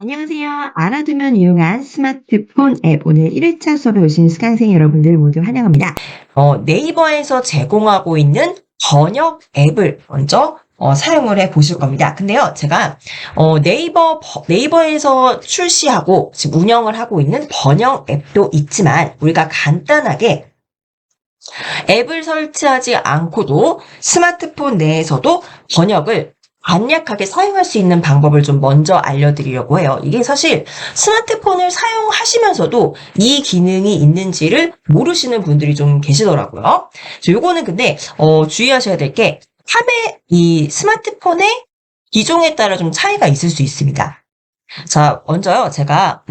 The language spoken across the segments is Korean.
안녕하세요. 알아두면 유용한 스마트폰 앱 오늘 1회차 수업에 오신 수강생 여러분들 모두 환영합니다. 네이버에서 제공하고 있는 번역 앱을 먼저 사용을 해 보실 겁니다. 근데요, 제가 네이버에서 출시하고 지금 운영을 하고 있는 번역 앱도 있지만 우리가 간단하게 앱을 설치하지 않고도 스마트폰 내에서도 번역을 간략하게 사용할 수 있는 방법을 좀 먼저 알려드리려고 해요. 이게 사실 스마트폰을 사용하시면서도 이 기능이 있는지를 모르시는 분들이 좀 계시더라고요. 요거는 근데 주의하셔야 될 게 이 스마트폰의 기종에 따라 좀 차이가 있을 수 있습니다. 자, 먼저요. 제가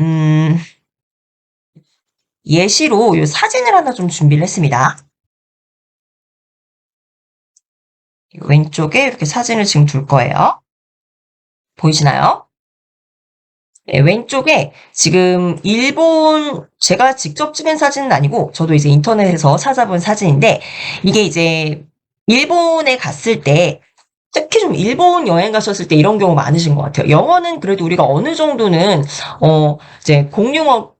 예시로 요 사진을 하나 좀 준비를 했습니다. 왼쪽에 이렇게 사진을 지금 둘 거예요. 보이시나요? 네, 왼쪽에 지금 제가 직접 찍은 사진은 아니고, 저도 이제 인터넷에서 찾아본 사진인데, 이게 이제 일본에 갔을 때, 특히 좀 일본 여행 가셨을 때 이런 경우 많으신 것 같아요. 영어는 그래도 우리가 어느 정도는, 이제 공용어,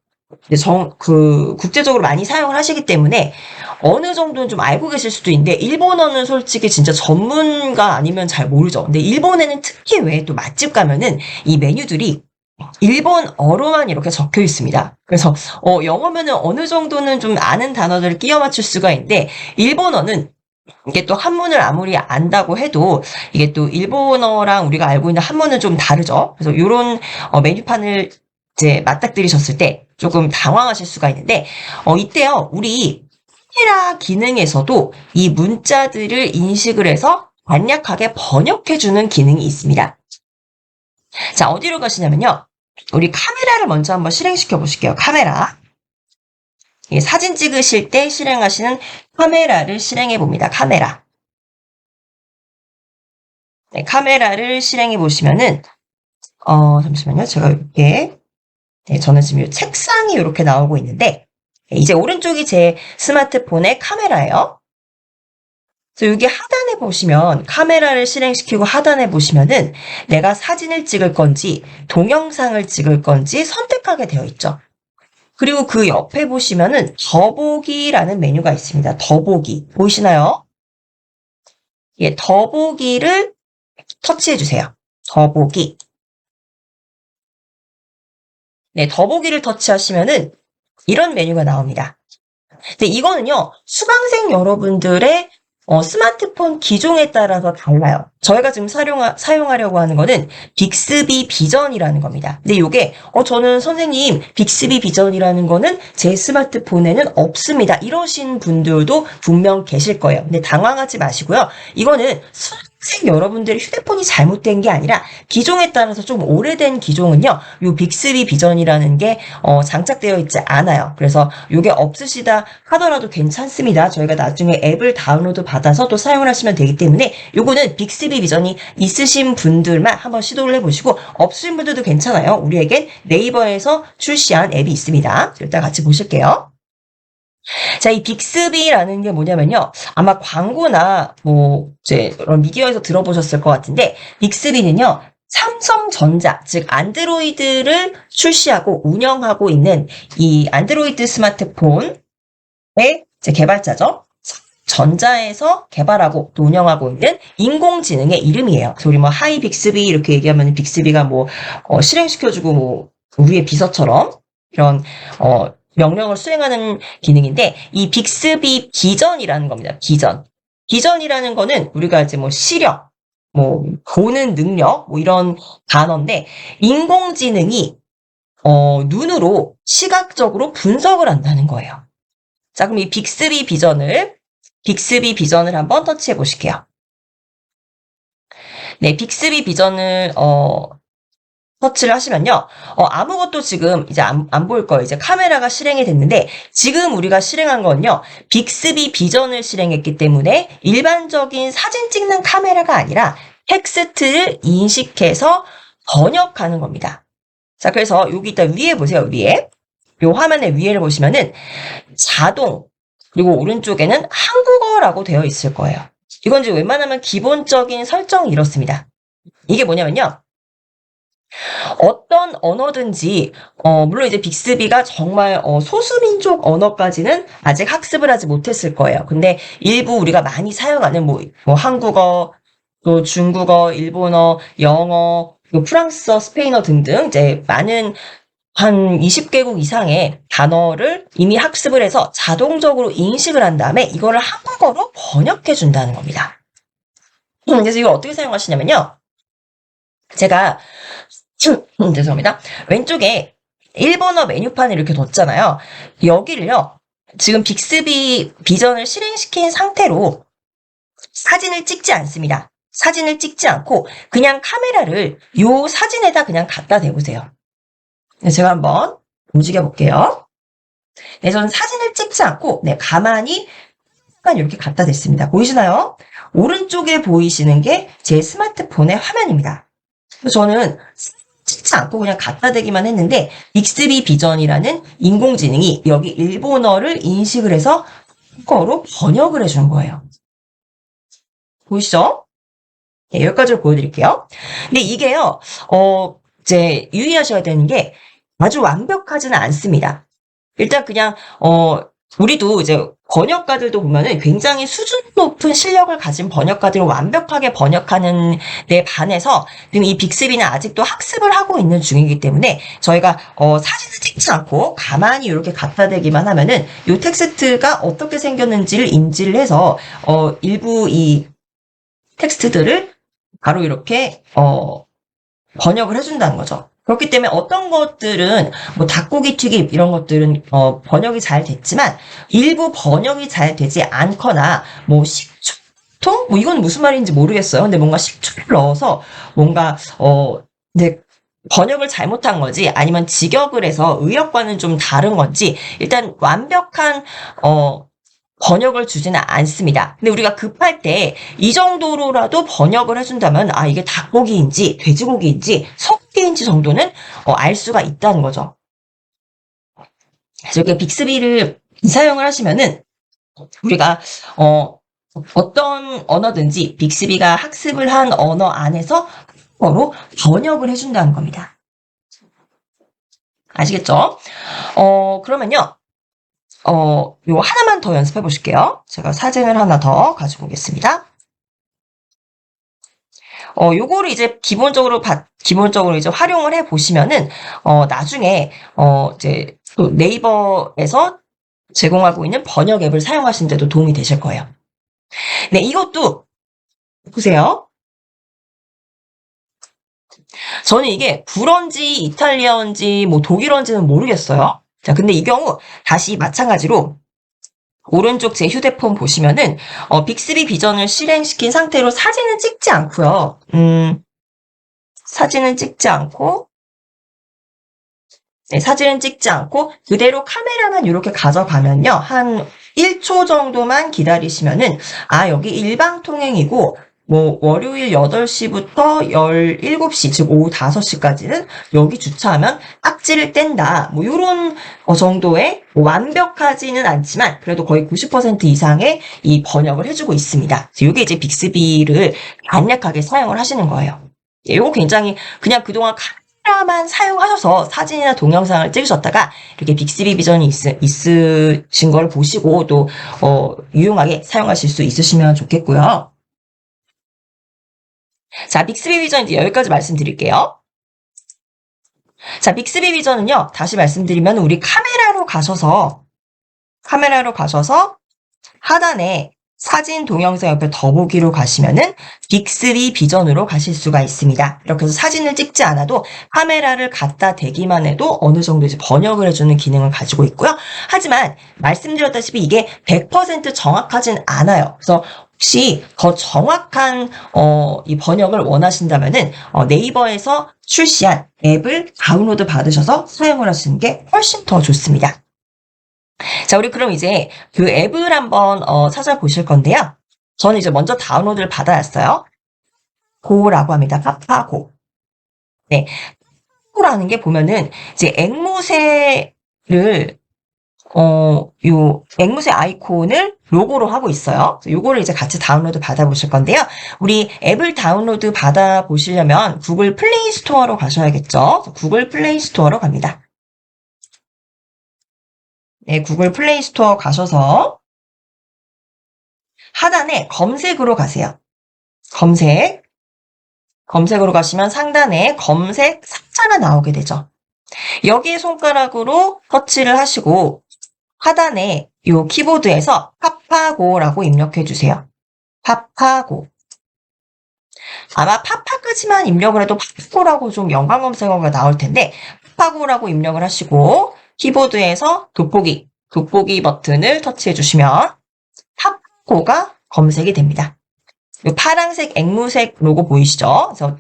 국제적으로 많이 사용을 하시기 때문에 어느 정도는 좀 알고 계실 수도 있는데, 일본어는 솔직히 진짜 전문가 아니면 잘 모르죠. 근데 일본에는 특히 왜 또 맛집 가면은 이 메뉴들이 일본어로만 이렇게 적혀 있습니다. 그래서 영어면은 어느 정도는 좀 아는 단어들을 끼워 맞출 수가 있는데 일본어는 이게 또 한문을 아무리 안다고 해도 이게 또 일본어랑 우리가 알고 있는 한문은 좀 다르죠. 그래서 요런 메뉴판을 이제 맞닥뜨리셨을 때 조금 당황하실 수가 있는데 이때요. 우리 카메라 기능에서도 이 문자들을 인식을 해서 간략하게 번역해주는 기능이 있습니다. 자, 어디로 가시냐면요. 우리 카메라를 먼저 한번 실행시켜 보실게요. 카메라. 사진 찍으실 때 실행하시는 카메라를 실행해 봅니다. 카메라. 네, 카메라를 실행해 보시면은, 잠시만요. 제가 이렇게, 네, 저는 지금 이 책상이 이렇게 나오고 있는데, 이제 오른쪽이 제 스마트폰의 카메라예요. 그래서 여기 하단에 보시면 카메라를 실행시키고 하단에 보시면은 내가 사진을 찍을 건지 동영상을 찍을 건지 선택하게 되어 있죠. 그리고 그 옆에 보시면은 더보기라는 메뉴가 있습니다. 더보기. 보이시나요? 예, 더보기를 터치해 주세요. 더보기. 네, 더보기를 터치하시면은 이런 메뉴가 나옵니다. 근데 이거는요, 수강생 여러분들의 스마트폰 기종에 따라서 달라요. 저희가 지금 사용하려고 하는 거는 빅스비 비전이라는 겁니다. 근데 이게 저는 선생님 빅스비 비전이라는 거는 제 스마트폰에는 없습니다. 이러신 분들도 분명 계실 거예요. 근데 당황하지 마시고요. 이거는 수강생 여러분들의 휴대폰이 잘못된 게 아니라 기종에 따라서 좀 오래된 기종은요. 요 빅스비 비전이라는 게 장착되어 있지 않아요. 그래서 이게 없으시다 하더라도 괜찮습니다. 저희가 나중에 앱을 다운로드 받아서 또 사용을 하시면 되기 때문에 요거는 빅스비 비전이 있으신 분들만 한번 시도를 해보시고 없으신 분들도 괜찮아요. 우리에겐 네이버에서 출시한 앱이 있습니다. 일단 같이 보실게요. 자, 이 빅스비라는 게 뭐냐면요. 아마 광고나 이제 그런 미디어에서 들어보셨을 것 같은데 빅스비는요. 삼성전자, 즉 안드로이드를 출시하고 운영하고 있는 이 안드로이드 스마트폰의 이제 개발자죠. 전자에서 개발하고 또 운영하고 있는 인공지능의 이름이에요. 그래서 우리 하이 빅스비 이렇게 얘기하면 빅스비가 실행시켜주고 우리의 비서처럼 이런 명령을 수행하는 기능인데 이 빅스비 비전이라는 겁니다. 비전. 비전이라는 거는 우리가 이제 시력, 보는 능력, 이런 단어인데 인공지능이 눈으로 시각적으로 분석을 한다는 거예요. 자, 그럼 이 빅스비 비전을 한번 터치해 보실게요. 네, 빅스비 비전을 터치를 하시면요. 아무것도 지금 이제 안 보일 거예요. 이제 카메라가 실행이 됐는데 지금 우리가 실행한 건요. 빅스비 비전을 실행했기 때문에 일반적인 사진 찍는 카메라가 아니라 텍스트를 인식해서 번역하는 겁니다. 자, 그래서 여기 일단 위에 보세요. 위에. 요 화면의 위에를 보시면은 자동 그리고 오른쪽에는 한국어라고 되어 있을 거예요. 이건 이제 웬만하면 기본적인 설정이 이렇습니다. 이게 뭐냐면요. 어떤 언어든지 물론 이제 빅스비가 정말 소수민족 언어까지는 아직 학습을 하지 못했을 거예요. 근데 일부 우리가 많이 사용하는 뭐 한국어, 또 중국어, 일본어, 영어, 또 프랑스어, 스페인어 등등 이제 많은 한 20개국 이상의 단어를 이미 학습을 해서 자동적으로 인식을 한 다음에 이거를 한국어로 번역해 준다는 겁니다. 그래서 이걸 어떻게 사용하시냐면요. 제가 죄송합니다. 왼쪽에 일본어 메뉴판을 이렇게 뒀잖아요. 여기를요. 지금 빅스비 비전을 실행시킨 상태로 사진을 찍지 않습니다. 사진을 찍지 않고 그냥 카메라를 요 사진에다 그냥 갖다 대보세요. 제가 한번 움직여 볼게요. 네, 저는 사진을 찍지 않고 가만히 약간 이렇게 갖다 댔습니다. 보이시나요? 오른쪽에 보이시는 게 제 스마트폰의 화면입니다. 그래서 저는 찍지 않고 그냥 갖다 대기만 했는데 빅스비 비전이라는 인공지능이 여기 일본어를 인식을 해서 한국어로 번역을 해주는 거예요. 보이시죠? 네, 여기까지로 보여드릴게요. 근데 이게요, 이제 유의하셔야 되는 게 아주 완벽하지는 않습니다. 일단 그냥 우리도 이제 번역가들도 보면은 굉장히 수준 높은 실력을 가진 번역가들을 완벽하게 번역하는 데 반해서 지금 이 빅스비는 아직도 학습을 하고 있는 중이기 때문에 저희가 사진을 찍지 않고 가만히 이렇게 갖다 대기만 하면은 이 텍스트가 어떻게 생겼는지를 인지를 해서 일부 이 텍스트들을 바로 이렇게 번역을 해준다는 거죠. 그렇기 때문에 어떤 것들은 뭐 닭고기 튀김 이런 것들은 번역이 잘 됐지만 일부 번역이 잘 되지 않거나 뭐 식초통 뭐 이건 무슨 말인지 모르겠어요. 근데 뭔가 식초를 넣어서 뭔가 네, 번역을 잘못한 거지 아니면 직역을 해서 의역과는 좀 다른 건지 일단 완벽한 번역을 주지는 않습니다. 근데 우리가 급할 때 이 정도로라도 번역을 해준다면 아 이게 닭고기인지 돼지고기인지 소고기인지 정도는 알 수가 있다는 거죠. 그래서 이렇게 빅스비를 사용을 하시면은 우리가 어떤 언어든지 빅스비가 학습을 한 언어 안에서 한국어로 번역을 해준다는 겁니다. 아시겠죠? 그러면요. 요 하나만 더 연습해 보실게요. 제가 사진을 하나 더 가지고 오겠습니다. 요거를 이제 기본적으로 이제 활용을 해 보시면은, 나중에, 이제 또 네이버에서 제공하고 있는 번역 앱을 사용하시는데도 도움이 되실 거예요. 네, 이것도 보세요. 저는 이게 불어인지 이탈리아어인지 뭐 독일어인지는 모르겠어요. 자, 근데 이 경우 다시 마찬가지로 오른쪽 제 휴대폰 보시면은 빅스비 비전을 실행시킨 상태로 사진은 찍지 않고요. 사진은 찍지 않고 네, 사진은 찍지 않고 그대로 카메라만 이렇게 가져가면요. 한 1초 정도만 기다리시면은 아 여기 일방통행이고 뭐 월요일 8시부터 17시 즉 오후 5시까지는 여기 주차하면 딱지를 뗀다. 뭐 요런 정도의 뭐 완벽하지는 않지만 그래도 거의 90% 이상의 이 번역을 해주고 있습니다. 이게 이제 빅스비를 간략하게 사용을 하시는 거예요. 이거 굉장히 그냥 그동안 카메라만 사용하셔서 사진이나 동영상을 찍으셨다가 이렇게 빅스비 비전이 있으신 걸 보시고 또 유용하게 사용하실 수 있으시면 좋겠고요. 자, 빅스비 비전 이제 여기까지 말씀드릴게요. 자, 빅스비 비전은요, 다시 말씀드리면 우리 카메라로 가셔서 하단에 사진 동영상 옆에 더보기로 가시면은 빅스비 비전으로 가실 수가 있습니다. 이렇게 해서 사진을 찍지 않아도 카메라를 갖다 대기만 해도 어느 정도 이제 번역을 해주는 기능을 가지고 있고요. 하지만 말씀드렸다시피 이게 100% 정확하진 않아요. 그래서 혹시 더 정확한 이 번역을 원하신다면은 네이버에서 출시한 앱을 다운로드 받으셔서 사용을 하시는 게 훨씬 더 좋습니다. 자, 우리 그럼 이제 그 앱을 한번 찾아보실 건데요. 저는 이제 먼저 다운로드를 받아놨어요. 고라고 합니다. 파파고. 네. 파파고라는 게 보면은 이제 앵무새를 요 앵무새 아이콘을 로고로 하고 있어요. 요거를 이제 같이 다운로드 받아보실 건데요. 우리 앱을 다운로드 받아보시려면 구글 플레이 스토어로 가셔야겠죠. 구글 플레이 스토어로 갑니다. 네, 구글 플레이 스토어 가셔서 하단에 검색으로 가세요. 검색으로 가시면 상단에 검색 상자가 나오게 되죠. 여기에 손가락으로 터치를 하시고 하단에 요 키보드에서 파파고라고 입력해 주세요. 파파고. 아마 파파까지만 입력을 해도 파파고라고 좀 연관 검색어가 나올 텐데 파파고라고 입력을 하시고 키보드에서 돋보기 버튼을 터치해 주시면 파파고가 검색이 됩니다. 이 파란색 앵무색 로고 보이시죠? 그래서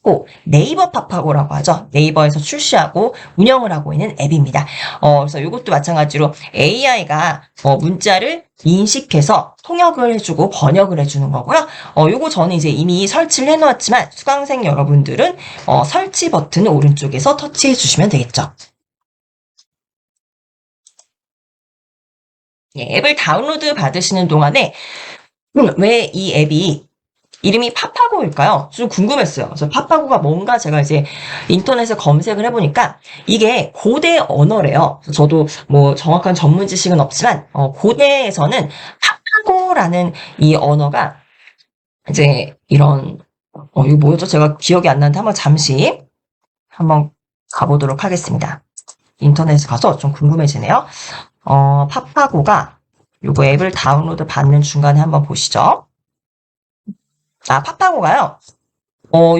파파고, 네이버 파파고라고 하죠. 네이버에서 출시하고 운영을 하고 있는 앱입니다. 그래서 이것도 마찬가지로 AI가 문자를 인식해서 통역을 해주고 번역을 해주는 거고요. 요거 저는 이제 이미 설치를 해놓았지만 수강생 여러분들은 설치 버튼을 오른쪽에서 터치해 주시면 되겠죠. 예, 앱을 다운로드 받으시는 동안에 왜 이 앱이 이름이 파파고일까요? 좀 궁금했어요. 그래서 파파고가 뭔가 제가 이제 인터넷에 검색을 해보니까 이게 고대 언어래요. 저도 뭐 정확한 전문 지식은 없지만 고대에서는 파파고라는 이 언어가 이제 이런 이거 뭐였죠? 제가 기억이 안 나는데 한번 가보도록 하겠습니다. 인터넷에 가서 좀 궁금해지네요. 파파고가 요거 앱을 다운로드 받는 중간에 한번 보시죠. 파파고가요.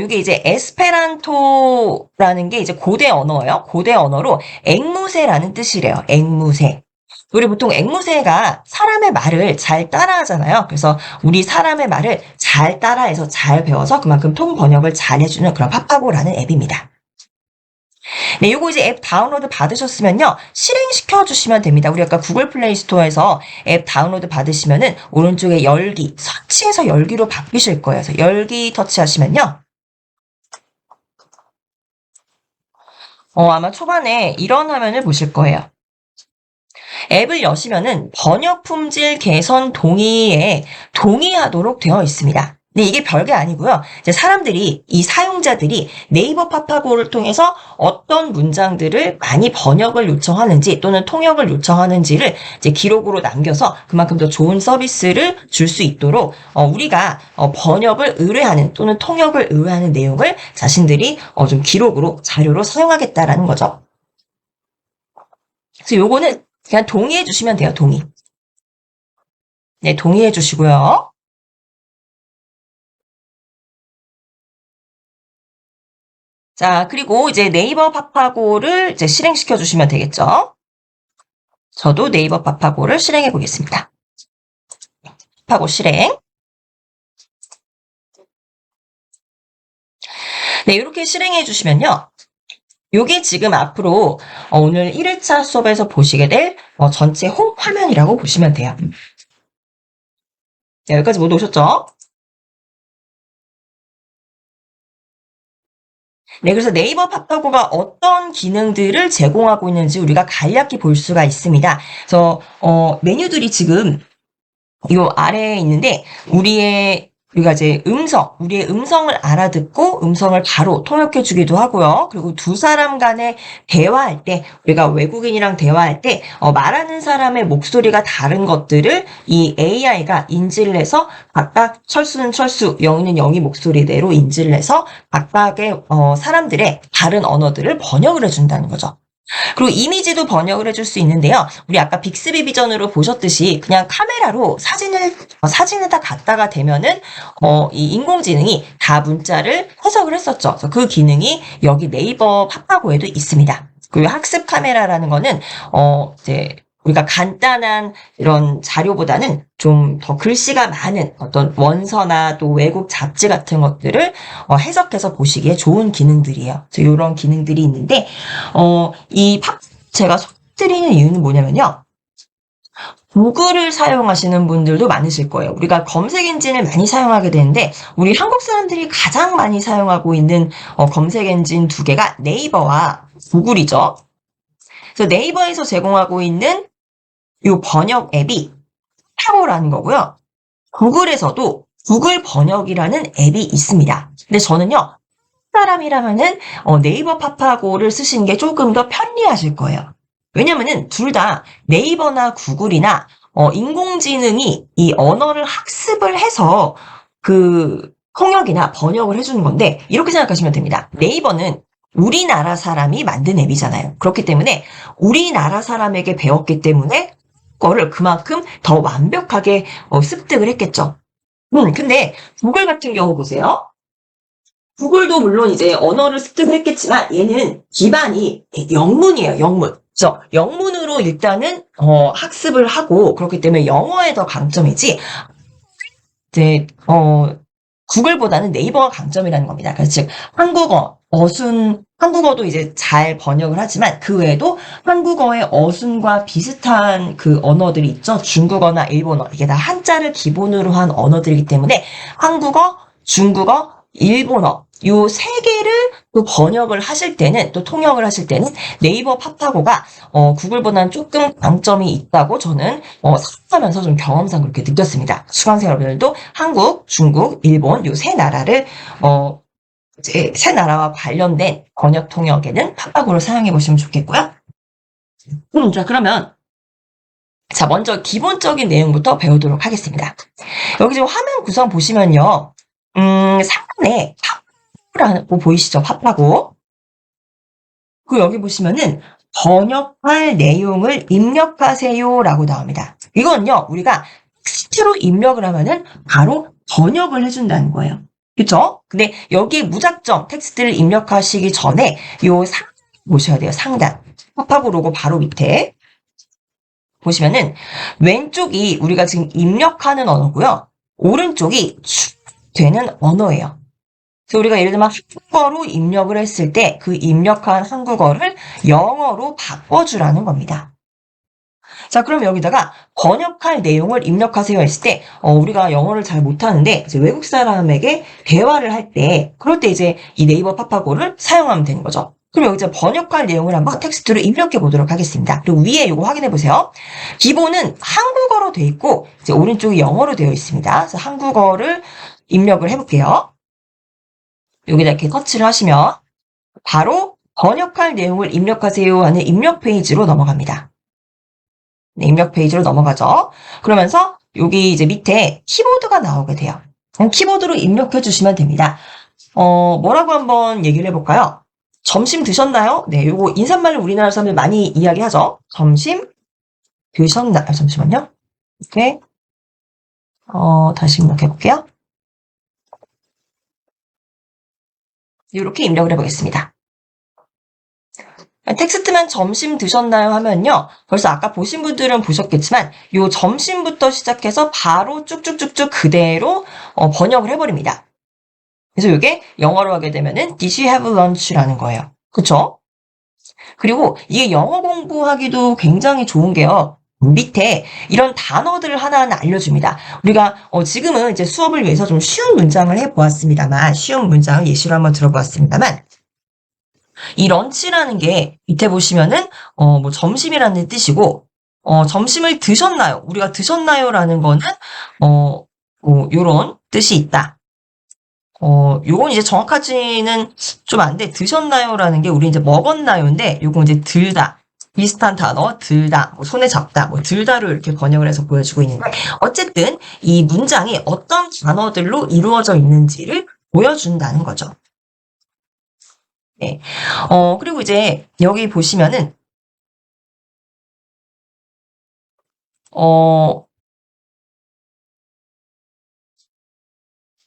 이게 이제 에스페란토라는 게 이제 고대 언어예요. 고대 언어로 앵무새라는 뜻이래요. 앵무새. 우리 보통 앵무새가 사람의 말을 잘 따라하잖아요. 그래서 우리 사람의 말을 잘 따라해서 잘 배워서 그만큼 통번역을 잘 해주는 그런 파파고라는 앱입니다. 네, 요거 이제 앱 다운로드 받으셨으면요. 실행시켜 주시면 됩니다. 우리 아까 구글 플레이 스토어에서 앱 다운로드 받으시면은 오른쪽에 열기, 서치해서 열기로 바뀌실 거예요. 그래서 열기 터치하시면요. 아마 초반에 이런 화면을 보실 거예요. 앱을 여시면은 번역 품질 개선 동의에 동의하도록 되어 있습니다. 근데 이게 별게 아니고요. 이제 사람들이, 이 사용자들이 네이버 파파고를 통해서 어떤 문장들을 많이 번역을 요청하는지 또는 통역을 요청하는지를 이제 기록으로 남겨서 그만큼 더 좋은 서비스를 줄 수 있도록 우리가 번역을 의뢰하는 또는 통역을 의뢰하는 내용을 자신들이 좀 기록으로 자료로 사용하겠다라는 거죠. 그래서 요거는 그냥 동의해 주시면 돼요. 동의. 네, 동의해 주시고요. 자, 그리고 이제 네이버 파파고를 이제 실행시켜 주시면 되겠죠. 저도 네이버 파파고를 실행해 보겠습니다. 파파고 실행. 네, 이렇게 실행해 주시면요. 요게 지금 앞으로 오늘 1일차 수업에서 보시게 될 전체 홈 화면이라고 보시면 돼요. 네, 여기까지 모두 오셨죠? 네, 그래서 네이버 파파고가 어떤 기능들을 제공하고 있는지 우리가 간략히 볼 수가 있습니다. 그래서 메뉴들이 지금 요 아래에 있는데 우리가 이제 우리의 음성을 알아듣고 음성을 바로 통역해 주기도 하고요. 그리고 두 사람 간에 대화할 때, 우리가 외국인이랑 대화할 때, 말하는 사람의 목소리가 다른 것들을 이 AI가 인지를 해서 각각 철수는 철수, 영희는 영희 목소리대로 인지를 해서 각각의, 사람들의 다른 언어들을 번역을 해준다는 거죠. 그리고 이미지도 번역을 해줄 수 있는데요. 우리 아까 빅스비 비전으로 보셨듯이 그냥 카메라로 사진에다 갖다가 대면은 이 인공지능이 다 문자를 해석을 했었죠. 그래서 그 기능이 여기 네이버 파파고에도 있습니다. 그리고 학습 카메라라는 거는 이제 우리가 간단한 이런 자료보다는 좀 더 글씨가 많은 어떤 원서나 또 외국 잡지 같은 것들을 해석해서 보시기에 좋은 기능들이에요. 그래서 이런 기능들이 있는데 제가 소개드리는 이유는 뭐냐면요. 구글을 사용하시는 분들도 많으실 거예요. 우리가 검색 엔진을 많이 사용하게 되는데 우리 한국 사람들이 가장 많이 사용하고 있는 검색 엔진 두 개가 네이버와 구글이죠. 그래서 네이버에서 제공하고 있는 요 번역 앱이 파파고라는 거고요. 구글에서도 구글 번역이라는 앱이 있습니다. 근데 저는요, 사람이라면은 네이버 파파고를 쓰시는 게 조금 더 편리하실 거예요. 왜냐면은 둘 다 네이버나 구글이나 인공지능이 이 언어를 학습을 해서 그 통역이나 번역을 해주는 건데 이렇게 생각하시면 됩니다. 네이버는 우리나라 사람이 만든 앱이잖아요. 그렇기 때문에 우리나라 사람에게 배웠기 때문에 거를 그만큼 더 완벽하게 습득을 했겠죠. 근데 구글 같은 경우 보세요. 구글도 물론 이제 언어를 습득을 했겠지만 얘는 기반이 영문이에요, 영문. 그래서 영문으로 일단은 학습을 하고 그렇기 때문에 영어에 더 강점이지 이제 구글보다는 네이버가 강점이라는 겁니다. 그래서 즉 한국어, 한국어도 이제 잘 번역을 하지만 그 외에도 한국어의 어순과 비슷한 그 언어들이 있죠. 중국어나 일본어 이게 다 한자를 기본으로 한 언어들이기 때문에 한국어, 중국어, 일본어 요 세 개를 또 번역을 하실 때는 또 통역을 하실 때는 네이버 파파고가 구글보다는 조금 강점이 있다고 저는 사용하면서 좀 경험상 그렇게 느꼈습니다. 수강생 여러분들도 한국, 중국, 일본 요 세 나라를 이제 세 나라와 관련된 번역 통역에는 파파고를 사용해 보시면 좋겠고요. 자 그러면 자 먼저 기본적인 내용부터 배우도록 하겠습니다. 여기 지금 화면 구성 보시면요. 상단에 파파고라고 보이시죠? 파파고. 그 여기 보시면은 번역할 내용을 입력하세요라고 나옵니다. 이건요, 우리가 텍스트로 입력을 하면은 바로 번역을 해준다는 거예요. 그쵸? 근데 여기 무작정 텍스트를 입력하시기 전에 요 상단 보셔야 돼요. 상단. 파파고 로고 바로 밑에 보시면은 왼쪽이 우리가 지금 입력하는 언어고요. 오른쪽이 되는 언어예요. 그래서 우리가 예를 들면 한국어로 입력을 했을 때 그 입력한 한국어를 영어로 바꿔주라는 겁니다. 자, 그럼 여기다가 번역할 내용을 입력하세요 했을 때, 우리가 영어를 잘 못하는데, 이제 외국 사람에게 대화를 할 때, 그럴 때 이제 이 네이버 파파고를 사용하면 되는 거죠. 그럼 여기 이제 번역할 내용을 한번 텍스트로 입력해 보도록 하겠습니다. 그리고 위에 이거 확인해 보세요. 기본은 한국어로 되어 있고, 이제 오른쪽이 영어로 되어 있습니다. 그래서 한국어를 입력을 해볼게요. 여기다 이렇게 터치를 하시면 바로 번역할 내용을 입력하세요 하는 입력 페이지로 넘어갑니다. 네, 입력 페이지로 넘어가죠. 그러면서 여기 이제 밑에 키보드가 나오게 돼요. 키보드로 입력해 주시면 됩니다. 뭐라고 한번 얘기를 해볼까요? 점심 드셨나요? 네, 요거 인사말로 우리나라 사람들 많이 이야기하죠. 점심 드셨나요? 잠시만요. 이렇게 다시 입력해 볼게요. 이렇게 입력을 해보겠습니다. 텍스트만 점심 드셨나요 하면요. 벌써 아까 보신 분들은 보셨겠지만 요 점심부터 시작해서 바로 쭉쭉쭉쭉 그대로 번역을 해버립니다. 그래서 이게 영어로 하게 되면은 Did you have lunch라는 거예요. 그쵸? 그리고 이게 영어 공부하기도 굉장히 좋은 게요. 밑에 이런 단어들을 하나하나 알려줍니다. 우리가 지금은 이제 수업을 위해서 좀 쉬운 문장을 해보았습니다만 쉬운 문장을 예시로 한번 들어보았습니다만 이 런치라는 게 밑에 보시면은 뭐 점심이라는 뜻이고 점심을 드셨나요? 우리가 드셨나요라는 거는 뭐 요런 뜻이 있다. 요건 이제 정확하지는 좀 안 돼. 드셨나요라는 게 우리 이제 먹었나요인데 요건 이제 들다. 비슷한 단어 들다, 뭐 손에 잡다, 뭐 들다로 이렇게 번역을 해서 보여주고 있는데 어쨌든 이 문장이 어떤 단어들로 이루어져 있는지를 보여준다는 거죠. 네. 그리고 이제 여기 보시면은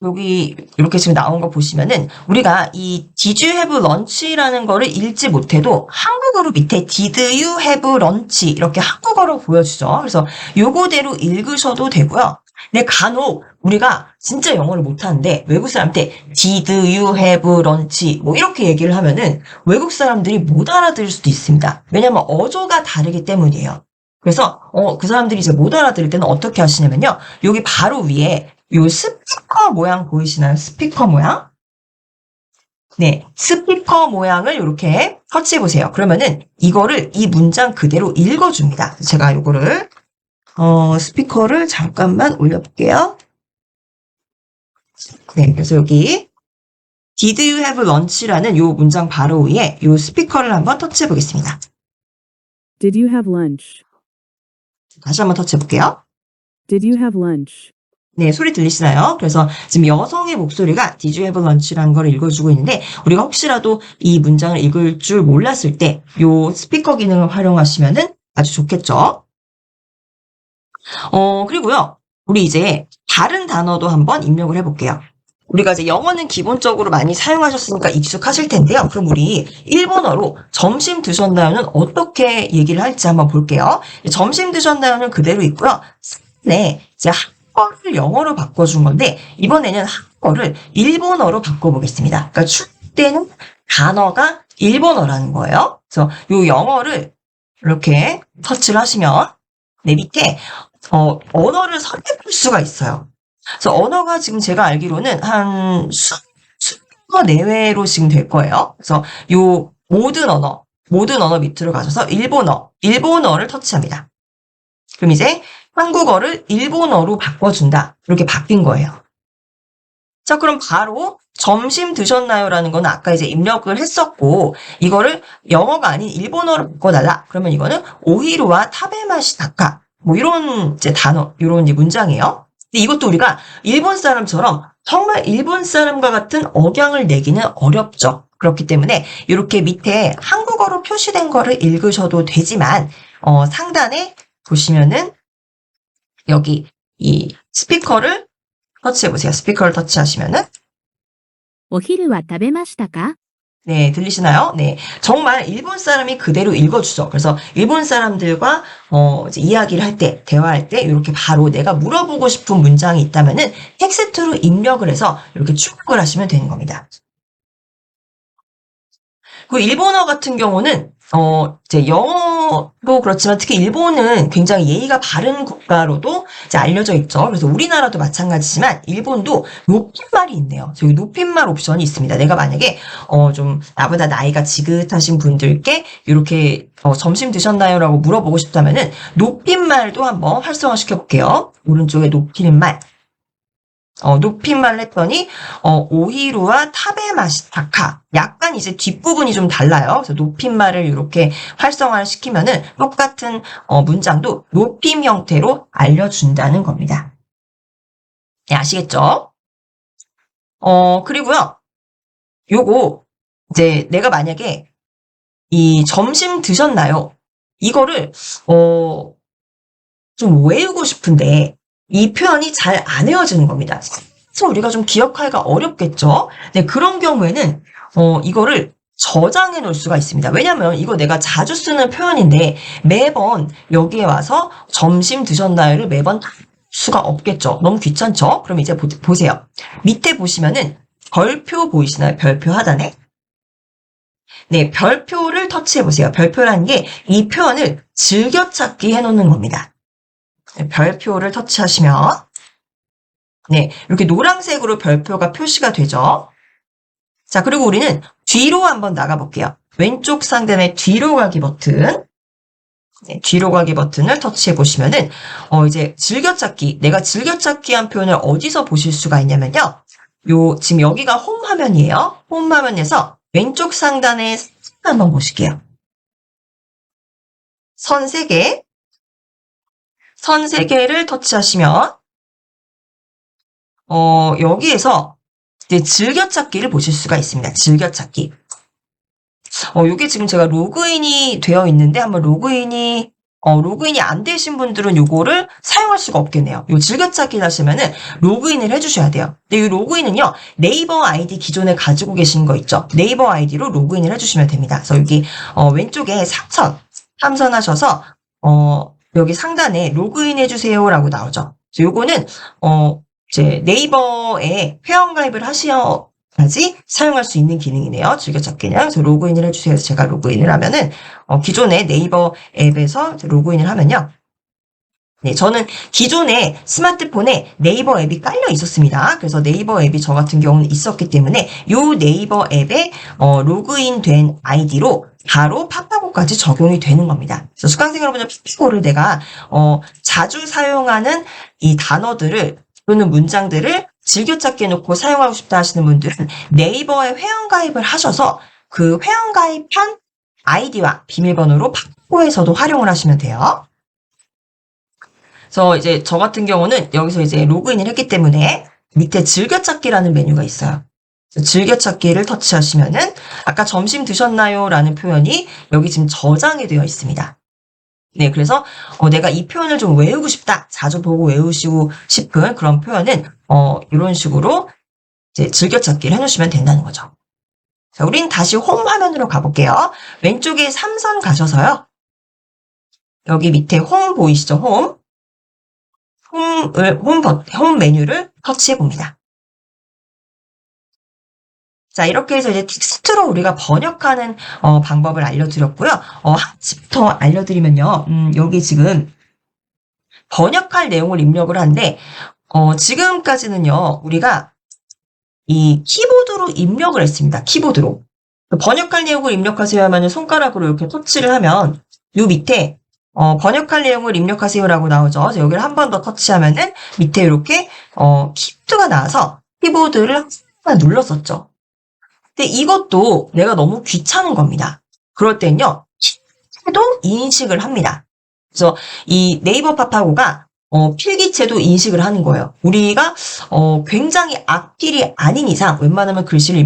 여기 이렇게 지금 나온 거 보시면은 우리가 이 Did you have lunch라는 거를 읽지 못해도 한국어로 밑에 Did you have lunch 이렇게 한국어로 보여주죠. 그래서 요거대로 읽으셔도 되고요. 근데 간혹 우리가 진짜 영어를 못하는데 외국 사람한테 Did you have lunch 뭐 이렇게 얘기를 하면은 외국 사람들이 못 알아들을 수도 있습니다. 왜냐면 어조가 다르기 때문이에요. 그래서 그 사람들이 이제 못 알아들을 때는 어떻게 하시냐면요. 여기 바로 위에 요 스피커 모양 보이시나요? 스피커 모양? 네, 스피커 모양을 이렇게 터치해 보세요. 그러면은 이거를 이 문장 그대로 읽어줍니다. 제가 요거를 스피커를 잠깐만 올려볼게요. 네, 그래서 여기 Did you have lunch라는 요 문장 바로 위에 요 스피커를 한번 터치해 보겠습니다. Did you have lunch? 다시 한번 터치해 볼게요. Did you have lunch? 네, 소리 들리시나요? 그래서 지금 여성의 목소리가 Did you have lunch라는 걸 읽어주고 있는데 우리가 혹시라도 이 문장을 읽을 줄 몰랐을 때 요 스피커 기능을 활용하시면은 아주 좋겠죠? 그리고요. 우리 이제 다른 단어도 한번 입력을 해볼게요. 우리가 이제 영어는 기본적으로 많이 사용하셨으니까 익숙하실 텐데요. 그럼 우리 일본어로 점심 드셨나요는 어떻게 얘기를 할지 한번 볼게요. 점심 드셨나요는 그대로 있고요. 네, 이제 한국어를 영어로 바꿔준 건데 이번에는 한국어를 일본어로 바꿔보겠습니다. 그러니까 출할 때는 단어가 일본어라는 거예요. 그래서 요 영어를 이렇게 터치를 하시면 네, 밑에 언어를 선택할 수가 있어요. 그래서 언어가 지금 제가 알기로는 한 수거 내외로 지금 될 거예요. 그래서 요 모든 언어 밑으로 가셔서 일본어를 터치합니다. 그럼 이제 한국어를 일본어로 바꿔준다. 이렇게 바뀐 거예요. 자, 그럼 바로 점심 드셨나요?라는 거는 아까 이제 입력을 했었고, 이거를 영어가 아닌 일본어로 바꿔달라. 그러면 이거는 오히로와 타베마시타카. 뭐 이런 이제 단어, 이런 이제 문장이에요. 근데 이것도 우리가 일본 사람처럼 정말 일본 사람과 같은 억양을 내기는 어렵죠. 그렇기 때문에 이렇게 밑에 한국어로 표시된 거를 읽으셔도 되지만, 상단에 보시면은 여기 이 스피커를 터치해보세요. 스피커를 터치하시면은 お昼は食べましたか? 네, 들리시나요? 네. 정말 일본 사람이 그대로 읽어주죠. 그래서 일본 사람들과, 이제 이야기를 할 때, 대화할 때, 이렇게 바로 내가 물어보고 싶은 문장이 있다면은 텍스트로 입력을 해서 이렇게 출력을 하시면 되는 겁니다. 그 일본어 같은 경우는, 이제 영어도 그렇지만 특히 일본은 굉장히 예의가 바른 국가로도 이제 알려져 있죠. 그래서 우리나라도 마찬가지지만 일본도 높임말이 있네요. 저기 높임말 옵션이 있습니다. 내가 만약에 좀 나보다 나이가 지긋하신 분들께 이렇게 점심 드셨나요?라고 물어보고 싶다면은 높임말도 한번 활성화시켜 볼게요. 오른쪽에 높임말. 높임말을 했더니 오히루와 타베마시타카. 약간 이제 뒷부분이 좀 달라요. 그래서 높임말을 이렇게 활성화를 시키면은 똑같은 문장도 높임 형태로 알려준다는 겁니다. 네, 아시겠죠? 그리고요. 요거 이제 내가 만약에 이 점심 드셨나요? 이거를 좀 외우고 싶은데 이 표현이 잘 안 외워지는 겁니다. 그래서 우리가 좀 기억하기가 어렵겠죠? 네, 그런 경우에는 이거를 저장해 놓을 수가 있습니다. 왜냐면 이거 내가 자주 쓰는 표현인데 매번 여기에 와서 점심 드셨나요를 매번 할 수가 없겠죠. 너무 귀찮죠? 그럼 이제 보세요. 밑에 보시면은 별표 보이시나요? 별표 하단에. 네, 별표를 터치해 보세요. 별표라는 게 이 표현을 즐겨찾기 해놓는 겁니다. 네, 별표를 터치하시면 네, 이렇게 노란색으로 별표가 표시가 되죠. 자, 그리고 우리는 뒤로 한번 나가볼게요. 왼쪽 상단의 뒤로 가기 버튼. 네, 뒤로 가기 버튼을 터치해 보시면은, 이제 즐겨찾기, 내가 즐겨찾기 한 표현을 어디서 보실 수가 있냐면요. 지금 여기가 홈 화면이에요. 홈 화면에서 왼쪽 상단에 한번 보실게요. 선 3개. 선 3개를 터치하시면, 여기에서 이제 즐겨찾기를 보실 수가 있습니다. 즐겨찾기. 요게 지금 제가 로그인이 되어 있는데 한번 로그인이 안 되신 분들은 요거를 사용할 수가 없겠네요. 요 즐겨찾기 하시면은 로그인을 해주셔야 돼요. 근데 이 로그인은요, 네이버 아이디 기존에 가지고 계신 거 있죠? 네이버 아이디로 로그인을 해주시면 됩니다. 그래서 여기, 왼쪽에 3선 하셔서, 여기 상단에 로그인 해주세요라고 나오죠. 그래서 요거는, 이제 네이버에 회원가입을 하셔야지 사용할 수 있는 기능이네요. 즐겨찾기는. 그래서 로그인을 해주세요. 그래서 제가 로그인을 하면은, 기존의 네이버 앱에서 로그인을 하면요. 네, 저는 기존에 스마트폰에 네이버 앱이 깔려 있었습니다. 그래서 네이버 앱이 저 같은 경우는 있었기 때문에 요 네이버 앱에 로그인된 아이디로 바로 파파고까지 적용이 되는 겁니다. 그래서 수강생 여러분들 파파고를 내가 자주 사용하는 이 단어들을 또는 문장들을 즐겨찾기 해놓고 사용하고 싶다 하시는 분들은 네이버에 회원가입을 하셔서 그 회원가입한 아이디와 비밀번호로 파파고에서도 활용을 하시면 돼요. 그래서 이제 저 같은 경우는 여기서 이제 로그인을 했기 때문에 밑에 즐겨찾기라는 메뉴가 있어요. 즐겨찾기를 터치하시면은 아까 점심 드셨나요? 라는 표현이 여기 지금 저장이 되어 있습니다. 네, 그래서 내가 이 표현을 좀 외우고 싶다. 자주 보고 외우시고 싶은 그런 표현은 이런 식으로 이제 즐겨찾기를 해놓으시면 된다는 거죠. 자, 우린 다시 홈 화면으로 가볼게요. 왼쪽에 3선 가셔서요. 여기 밑에 홈 보이시죠? 홈 메뉴를 터치해 봅니다. 자, 이렇게 해서 이제 텍스트로 우리가 번역하는 방법을 알려드렸고요. 하나부터 알려드리면요. 여기 지금 번역할 내용을 입력을 하는데 지금까지는요. 우리가 이 키보드로 입력을 했습니다. 키보드로. 번역할 내용을 입력하세요 하면 손가락으로 이렇게 터치를 하면 요 밑에 번역할 내용을 입력하세요라고 나오죠. 그래서 여기를 한 번 더 터치하면은 밑에 이렇게 키보드가 나와서 키보드를 한번 눌렀었죠. 근데 이것도 내가 너무 귀찮은 겁니다. 그럴 땐요, 필기체도 인식을 합니다. 그래서 이 네이버 파파고가 필기체도 인식을 하는 거예요. 우리가 굉장히 악필이 아닌 이상 웬만하면 글씨를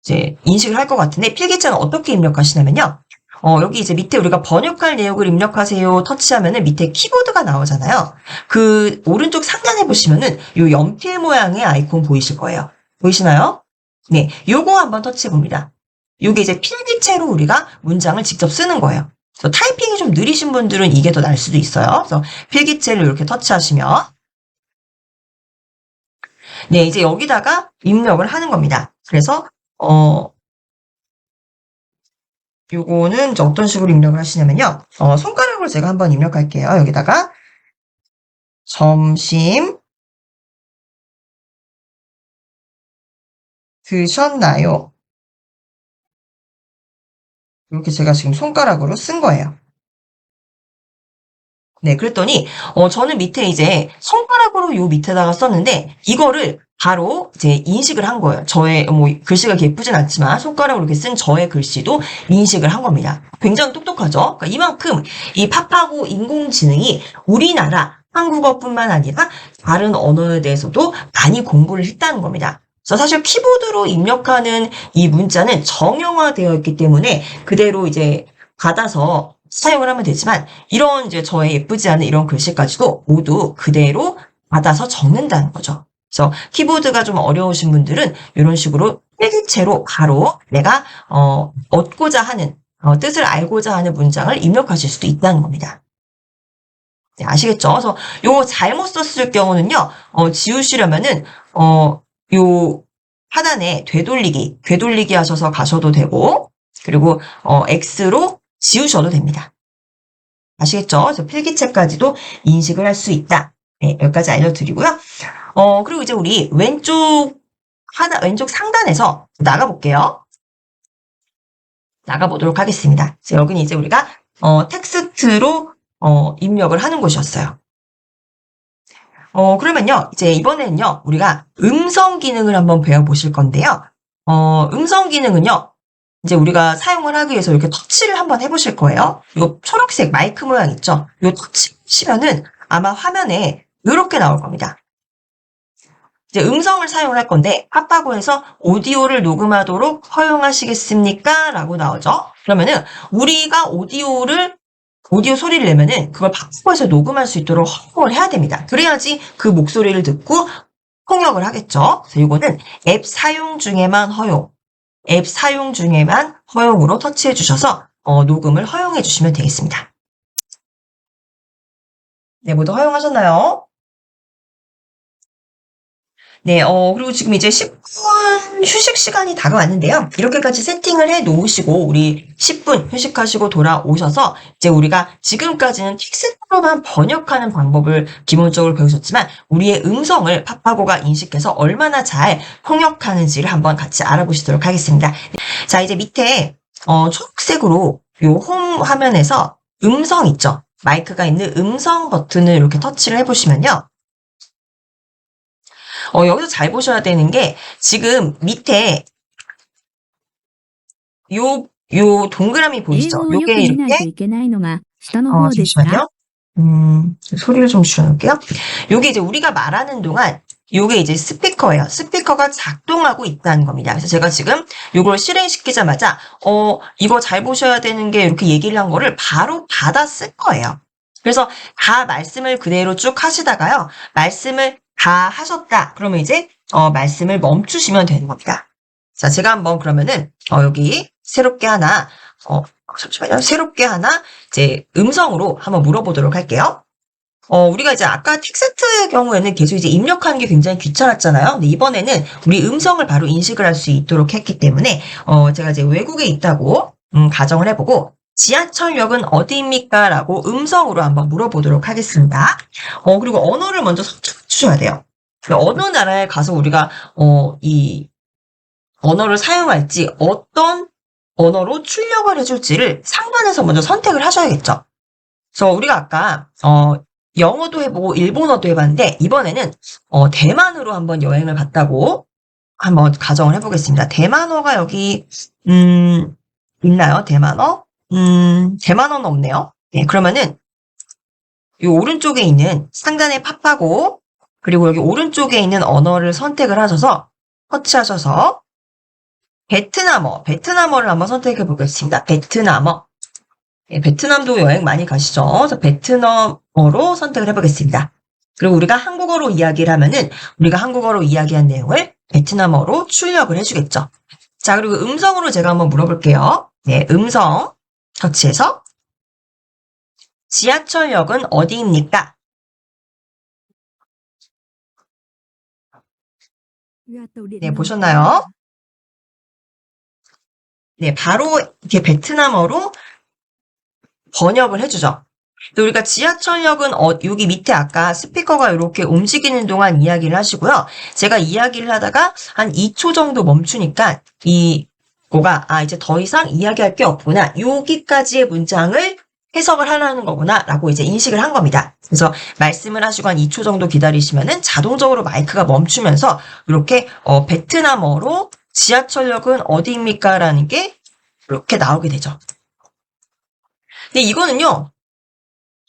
이제 인식을 할 것 같은데 필기체는 어떻게 입력하시냐면요. 여기 이제 밑에 우리가 번역할 내용을 입력하세요 터치하면은 밑에 키보드가 나오잖아요. 그 오른쪽 상단에 보시면은 요 연필 모양의 아이콘 보이실 거예요. 보이시나요? 네, 요거 한번 터치해 봅니다. 요게 이제 필기체로 우리가 문장을 직접 쓰는 거예요. 그래서 타이핑이 좀 느리신 분들은 이게 더 나을 수도 있어요. 그래서 필기체를 이렇게 터치하시면 네, 이제 여기다가 입력을 하는 겁니다. 그래서 요거는 이제 어떤 식으로 입력을 하시냐면요. 손가락으로 제가 한번 입력할게요. 여기다가 점심 드셨나요? 이렇게 제가 지금 손가락으로 쓴 거예요. 네, 그랬더니 저는 밑에 이제 손가락으로 요 밑에다가 썼는데 이거를 바로 이제 인식을 한 거예요. 저의 뭐 글씨가 이렇게 예쁘진 않지만 손가락으로 이렇게 쓴 저의 글씨도 인식을 한 겁니다. 굉장히 똑똑하죠? 그러니까 이만큼 이 파파고 인공지능이 우리나라 한국어뿐만 아니라 다른 언어에 대해서도 많이 공부를 했다는 겁니다. 그래서 사실 키보드로 입력하는 이 문자는 정형화되어 있기 때문에 그대로 이제 받아서 사용을 하면 되지만 이런 이제 저의 예쁘지 않은 이런 글씨까지도 모두 그대로 받아서 적는다는 거죠. 그래서 키보드가 좀 어려우신 분들은 이런 식으로 필기체로 바로 내가 얻고자 하는 뜻을 알고자 하는 문장을 입력하실 수도 있다는 겁니다. 네, 아시겠죠? 그래서 요거 잘못 썼을 경우는요, 지우시려면은 요 하단에 되돌리기 하셔서 가셔도 되고, 그리고 X로 지우셔도 됩니다. 아시겠죠? 그래서 필기체까지도 인식을 할 수 있다. 네, 여기까지 알려드리고요. 그리고 이제 우리 왼쪽 상단에서 나가볼게요. 나가보도록 하겠습니다. 여기는 이제 우리가 텍스트로 입력을 하는 곳이었어요. 그러면요, 이제 이번에는요, 우리가 음성 기능을 한번 배워보실 건데요. 음성 기능은요, 이제 우리가 사용을 하기 위해서 이렇게 터치를 한번 해보실 거예요. 이 초록색 마이크 모양 있죠? 이 터치하시면은 아마 화면에 이렇게 나올 겁니다. 이제 음성을 사용을 할 건데 파파고에서 오디오를 녹음하도록 허용하시겠습니까? 라고 나오죠. 그러면은 우리가 오디오 소리를 내면은 그걸 파파고에서 녹음할 수 있도록 허용을 해야 됩니다. 그래야지 그 목소리를 듣고 통역을 하겠죠. 그래서 이거는 앱 사용 중에만 허용으로 터치해 주셔서 녹음을 허용해 주시면 되겠습니다. 네, 모두 허용하셨나요? 네, 그리고 지금 이제 10분 휴식 시간이 다가왔는데요. 이렇게까지 세팅을 해 놓으시고, 우리 10분 휴식하시고 돌아오셔서, 이제 우리가 지금까지는 텍스트로만 번역하는 방법을 기본적으로 배우셨지만, 우리의 음성을 파파고가 인식해서 얼마나 잘 통역하는지를 한번 같이 알아보시도록 하겠습니다. 자, 이제 밑에, 초록색으로 요 홈 화면에서 음성 있죠? 마이크가 있는 음성 버튼을 이렇게 터치를 해보시면요. 여기서 잘 보셔야 되는 게 지금 밑에 요 동그라미 英 보이시죠? 語をよく 요게 見ないと 이렇게 いけないのが下の方ですか？ 잠시만요. 소리를 좀 줄여놓을게요. 요게 이제 우리가 말하는 동안 요게 이제 스피커예요. 스피커가 작동하고 있다는 겁니다. 그래서 제가 지금 요걸 실행시키자마자 이거 잘 보셔야 되는 게 이렇게 얘기를 한 거를 바로 받아 쓴 거예요. 그래서 다 말씀을 그대로 쭉 하시다가요. 말씀을 다 하셨다. 그러면 이제 말씀을 멈추시면 되는 겁니다. 자, 제가 한번 그러면은 여기 새롭게 하나 잠시만요. 새롭게 하나 이제 음성으로 한번 물어보도록 할게요. 우리가 이제 아까 텍스트의 경우에는 계속 이제 입력하는 게 굉장히 귀찮았잖아요. 근데 이번에는 우리 음성을 바로 인식을 할 수 있도록 했기 때문에 제가 이제 외국에 있다고 가정을 해보고 지하철역은 어디입니까? 라고 음성으로 한번 물어보도록 하겠습니다. 그리고 언어를 먼저 선택해 주셔야 돼요. 어느 나라에 가서 우리가 이 언어를 사용할지 어떤 언어로 출력을 해줄지를 상단에서 먼저 선택을 하셔야겠죠. 그래서 우리가 아까 영어도 해보고 일본어도 해봤는데 이번에는 대만으로 한번 여행을 갔다고 한번 가정을 해보겠습니다. 대만어가 여기 있나요? 대만어? 대만어는 없네요. 네, 그러면은 이 오른쪽에 있는 상단에 팝하고 그리고 여기 오른쪽에 있는 언어를 선택을 하셔서 터치하셔서 베트남어를 한번 선택해 보겠습니다. 베트남어. 네, 베트남도 여행 많이 가시죠? 그래서 베트남어로 선택을 해보겠습니다. 그리고 우리가 한국어로 이야기를 하면은 우리가 한국어로 이야기한 내용을 베트남어로 출력을 해주겠죠. 자, 그리고 음성으로 제가 한번 물어볼게요. 네, 음성 터치해서 지하철역은 어디입니까? 네, 보셨나요? 네, 바로 이렇게 베트남어로 번역을 해주죠. 우리가 지하철역은 여기 밑에 아까 스피커가 이렇게 움직이는 동안 이야기를 하시고요. 제가 이야기를 하다가 한 2초 정도 멈추니까 이거가 이제 더 이상 이야기할 게 없구나. 여기까지의 문장을 해석을 하라는 거구나 라고 이제 인식을 한 겁니다. 그래서 말씀을 하시고 한 2초 정도 기다리시면은 자동적으로 마이크가 멈추면서 이렇게 베트남어로 지하철역은 어디입니까? 라는 게 이렇게 나오게 되죠. 근데 이거는요,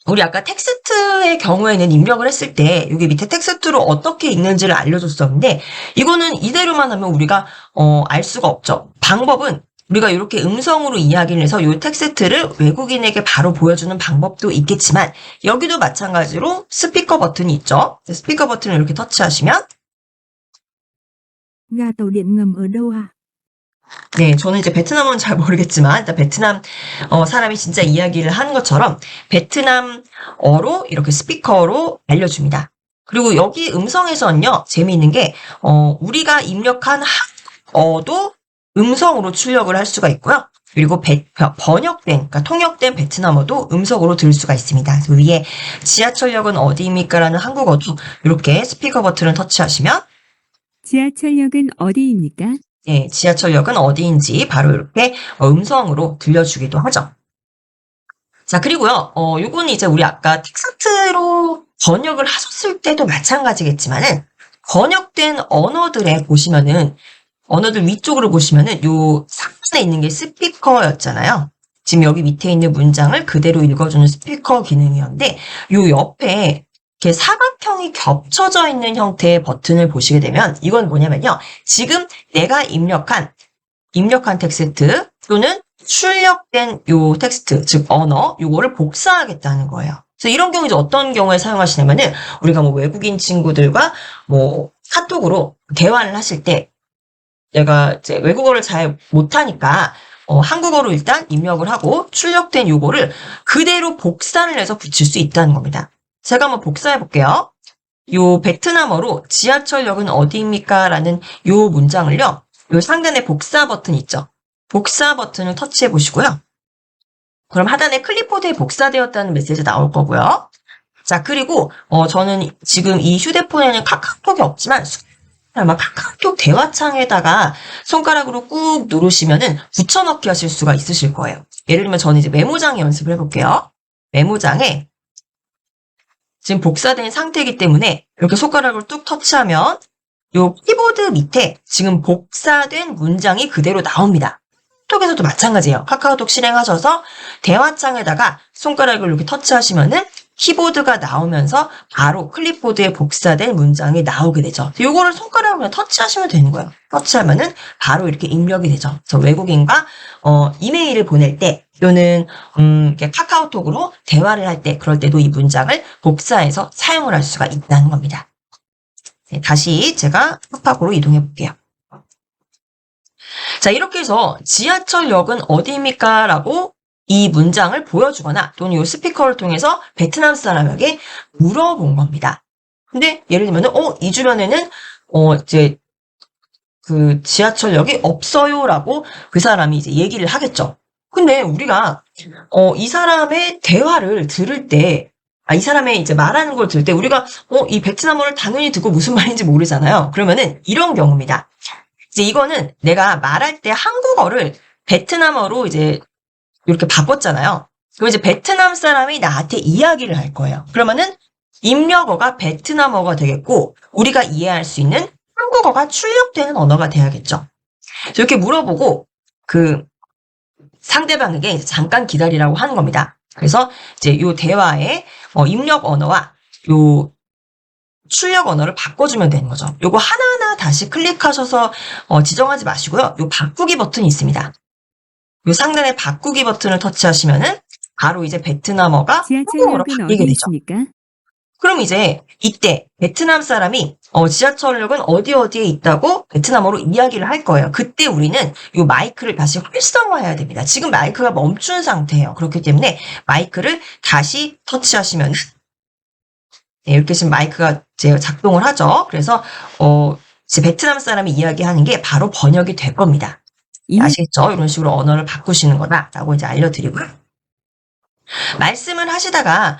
우리 아까 텍스트의 경우에는 입력을 했을 때 여기 밑에 텍스트로 어떻게 읽는지를 알려줬었는데 이거는 이대로만 하면 우리가 알 수가 없죠. 방법은 우리가 이렇게 음성으로 이야기를 해서 이 텍스트를 외국인에게 바로 보여주는 방법도 있겠지만 여기도 마찬가지로 스피커 버튼이 있죠. 스피커 버튼을 이렇게 터치하시면 Ga tàu điện ngầm ở đâu hả? 네, 저는 이제 베트남어는 잘 모르겠지만 일단 베트남 사람이 진짜 이야기를 하는 것처럼 베트남어로 이렇게 스피커로 알려줍니다. 그리고 여기 음성에서는요, 재미있는 게 우리가 입력한 한국어도 음성으로 출력을 할 수가 있고요. 그리고 번역된, 그러니까 통역된 베트남어도 음성으로 들을 수가 있습니다. 그래서 위에 지하철역은 어디입니까? 라는 한국어도 이렇게 스피커 버튼을 터치하시면 지하철역은 어디입니까? 네, 지하철역은 어디인지 바로 이렇게 음성으로 들려주기도 하죠. 자, 그리고요, 요거는 이제 우리 아까 텍스트로 번역을 하셨을 때도 마찬가지겠지만은, 번역된 언어들에 보시면은, 언어들 위쪽으로 보시면은, 요 상단에 있는 게 스피커였잖아요. 지금 여기 밑에 있는 문장을 그대로 읽어주는 스피커 기능이었는데, 요 옆에 이렇게 사각형이 겹쳐져 있는 형태의 버튼을 보시게 되면 이건 뭐냐면요. 지금 내가 입력한 텍스트 또는 출력된 요 텍스트, 즉 언어, 요거를 복사하겠다는 거예요. 그래서 이런 경우 이제 어떤 경우에 사용하시냐면은 우리가 뭐 외국인 친구들과 뭐 카톡으로 대화를 하실 때 내가 이제 외국어를 잘 못하니까 한국어로 일단 입력을 하고 출력된 요거를 그대로 복사를 해서 붙일 수 있다는 겁니다. 제가 한번 복사해 볼게요. 요 베트남어로 지하철역은 어디입니까? 라는 요 문장을요. 요 상단에 복사 버튼 있죠? 복사 버튼을 터치해 보시고요. 그럼 하단에 클립보드에 복사되었다는 메시지 나올 거고요. 자, 그리고 저는 지금 이 휴대폰에는 카카오톡이 없지만 아마 카카오톡 대화창에다가 손가락으로 꾹 누르시면은 붙여넣기 하실 수가 있으실 거예요. 예를 들면 저는 이제 메모장에 연습을 해볼게요. 메모장에 지금 복사된 상태이기 때문에 이렇게 손가락을 뚝 터치하면 요 키보드 밑에 지금 복사된 문장이 그대로 나옵니다. 카카오톡에서도 마찬가지예요. 카카오톡 실행하셔서 대화창에다가 손가락을 이렇게 터치하시면은 키보드가 나오면서 바로 클립보드에 복사된 문장이 나오게 되죠. 요거를 손가락으로 그냥 터치하시면 되는 거예요. 터치하면은 바로 이렇게 입력이 되죠. 그래서 외국인과 이메일을 보낼 때 또는 이렇게 카카오톡으로 대화를 할 때 그럴 때도 이 문장을 복사해서 사용을 할 수가 있다는 겁니다. 네, 다시 제가 팝팝으로 이동해 볼게요. 자, 이렇게 해서 지하철역은 어디입니까? 라고 이 문장을 보여주거나 또는 이 스피커를 통해서 베트남 사람에게 물어본 겁니다. 근데 예를 들면 이 주변에는 이제 그 지하철역이 없어요라고 그 사람이 이제 얘기를 하겠죠. 근데 우리가 이 사람의 대화를 들을 때 이 사람의 이제 말하는 걸 들을 때 우리가 이 베트남어를 당연히 듣고 무슨 말인지 모르잖아요. 그러면은 이런 경우입니다. 이제 이거는 내가 말할 때 한국어를 베트남어로 이제 이렇게 바꿨잖아요. 그럼 이제 베트남 사람이 나한테 이야기를 할 거예요. 그러면은 입력어가 베트남어가 되겠고 우리가 이해할 수 있는 한국어가 출력되는 언어가 돼야겠죠. 이렇게 물어보고 그 상대방에게 이제 잠깐 기다리라고 하는 겁니다. 그래서 이제 요 대화의 입력 언어와 요 출력 언어를 바꿔주면 되는 거죠. 요거 하나하나 다시 클릭하셔서 지정하지 마시고요. 요 바꾸기 버튼이 있습니다. 요 상단에 바꾸기 버튼을 터치하시면은 바로 이제 베트남어가 한국어로 지하철역은 바뀌게 어디 되죠. 있습니까? 그럼 이제 이때 베트남 사람이 지하철역은 어디에 있다고 베트남어로 이야기를 할 거예요. 그때 우리는 이 마이크를 다시 활성화해야 됩니다. 지금 마이크가 멈춘 상태예요. 그렇기 때문에 마이크를 다시 터치하시면 네, 이렇게 지금 마이크가 이제 작동을 하죠. 그래서 이제 베트남 사람이 이야기하는 게 바로 번역이 될 겁니다. 아시겠죠? 이런 식으로 언어를 바꾸시는 거다라고 이제 알려드리고요. 말씀을 하시다가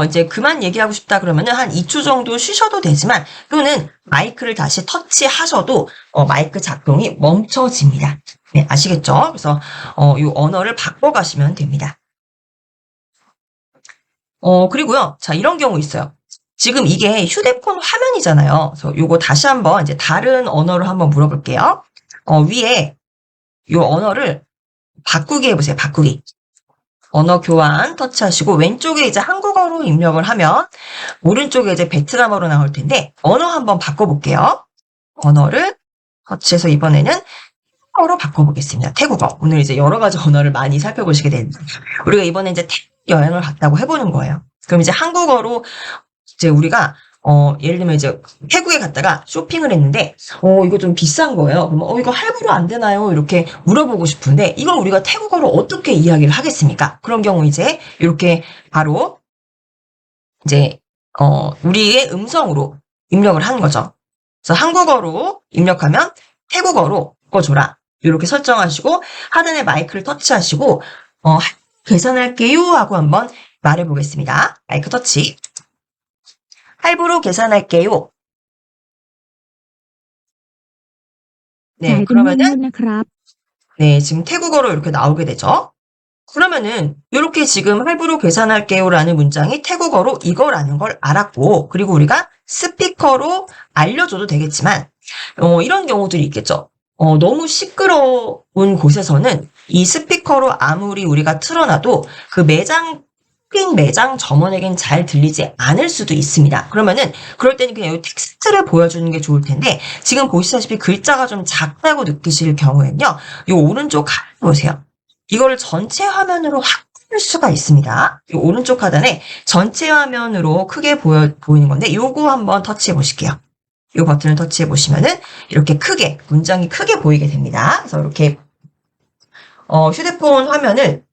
이제 그만 얘기하고 싶다 그러면은 한 2초 정도 쉬셔도 되지만 또는 마이크를 다시 터치하셔도 마이크 작동이 멈춰집니다. 네, 아시겠죠? 그래서 이 언어를 바꿔가시면 됩니다. 그리고요. 자, 이런 경우 있어요. 지금 이게 휴대폰 화면이잖아요. 그래서 요거 다시 한번 이제 다른 언어로 한번 물어볼게요. 위에 요 언어를 바꾸기 해보세요. 바꾸기. 언어 교환 터치하시고 왼쪽에 이제 한국어로 입력을 하면 오른쪽에 이제 베트남어로 나올 텐데 언어 한번 바꿔볼게요. 언어를 터치해서 이번에는 태국어로 바꿔보겠습니다. 태국어. 오늘 이제 여러 가지 언어를 많이 살펴보시게 되는데 우리가 이번에 이제 태국 여행을 갔다고 해보는 거예요. 그럼 이제 한국어로 이제 우리가 예를 들면 이제 태국에 갔다가 쇼핑을 했는데 이거 좀 비싼 거예요. 그러면 이거 할부로 안 되나요? 이렇게 물어보고 싶은데 이걸 우리가 태국어로 어떻게 이야기를 하겠습니까? 그런 경우 이제 이렇게 바로 이제 우리의 음성으로 입력을 하는 거죠. 그래서 한국어로 입력하면 태국어로 바꿔줘라. 이렇게 설정하시고 하단에 마이크를 터치하시고 계산할게요 하고 한번 말해보겠습니다. 마이크 터치. 할부로 계산할게요. 네, 그러면은 네, 지금 태국어로 이렇게 나오게 되죠. 그러면은 이렇게 지금 할부로 계산할게요라는 문장이 태국어로 이거라는 걸 알았고 그리고 우리가 스피커로 알려줘도 되겠지만 이런 경우들이 있겠죠. 너무 시끄러운 곳에서는 이 스피커로 아무리 우리가 틀어놔도 그 쇼핑 매장 점원에겐 잘 들리지 않을 수도 있습니다. 그러면은 그럴 때는 그냥 이 텍스트를 보여주는 게 좋을 텐데 지금 보시다시피 글자가 좀 작다고 느끼실 경우에는요. 이 오른쪽 하단 보세요. 이거를 전체 화면으로 확대할 수가 있습니다. 이 오른쪽 하단에 전체 화면으로 크게 보이는 건데 요거 한번 터치해 보실게요. 이 버튼을 터치해 보시면은 이렇게 크게 문장이 크게 보이게 됩니다. 그래서 이렇게 휴대폰 화면을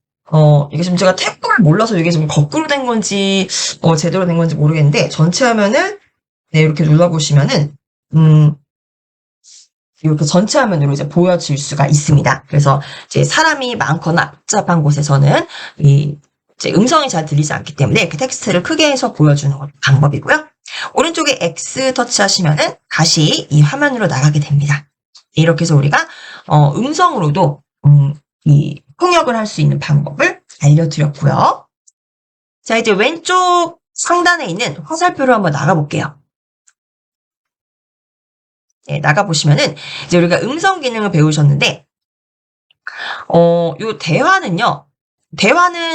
이게 지금 제가 태국어를 몰라서 이게 지금 거꾸로 된 건지 제대로 된 건지 모르겠는데 전체 화면을 네, 이렇게 눌러보시면은, 이렇게 전체 화면으로 이제 보여질 수가 있습니다. 그래서 이제 사람이 많거나 복잡한 곳에서는 이제 음성이 잘 들리지 않기 때문에 그 텍스트를 크게 해서 보여주는 방법이고요. 오른쪽에 X 터치하시면은 다시 이 화면으로 나가게 됩니다. 이렇게 해서 우리가 음성으로도 이 통역을 할 수 있는 방법을 알려드렸고요. 자, 이제 왼쪽 상단에 있는 화살표로 한번 나가볼게요. 네, 나가보시면은 이제 우리가 음성 기능을 배우셨는데 요 대화는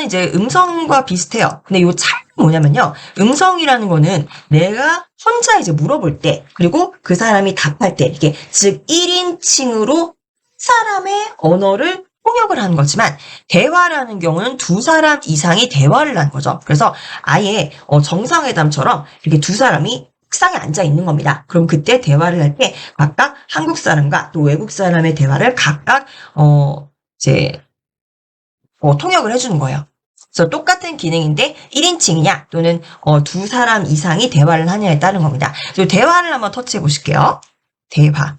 이제 음성과 비슷해요. 근데 요 차이는 뭐냐면요. 음성이라는 거는 내가 혼자 이제 물어볼 때, 그리고 그 사람이 답할 때, 이게 즉 1인칭으로 사람의 언어를 통역을 하는 거지만, 대화라는 경우는 두 사람 이상이 대화를 하는 거죠. 그래서 아예 정상회담처럼 이렇게 두 사람이 책상에 앉아 있는 겁니다. 그럼 그때 대화를 할 때 각각 한국 사람과 또 외국 사람의 대화를 각각 이제 통역을 해주는 거예요. 그래서 똑같은 기능인데 1인칭이냐 또는 두 사람 이상이 대화를 하냐에 따른 겁니다. 그리고 대화를 한번 터치해 보실게요. 대화.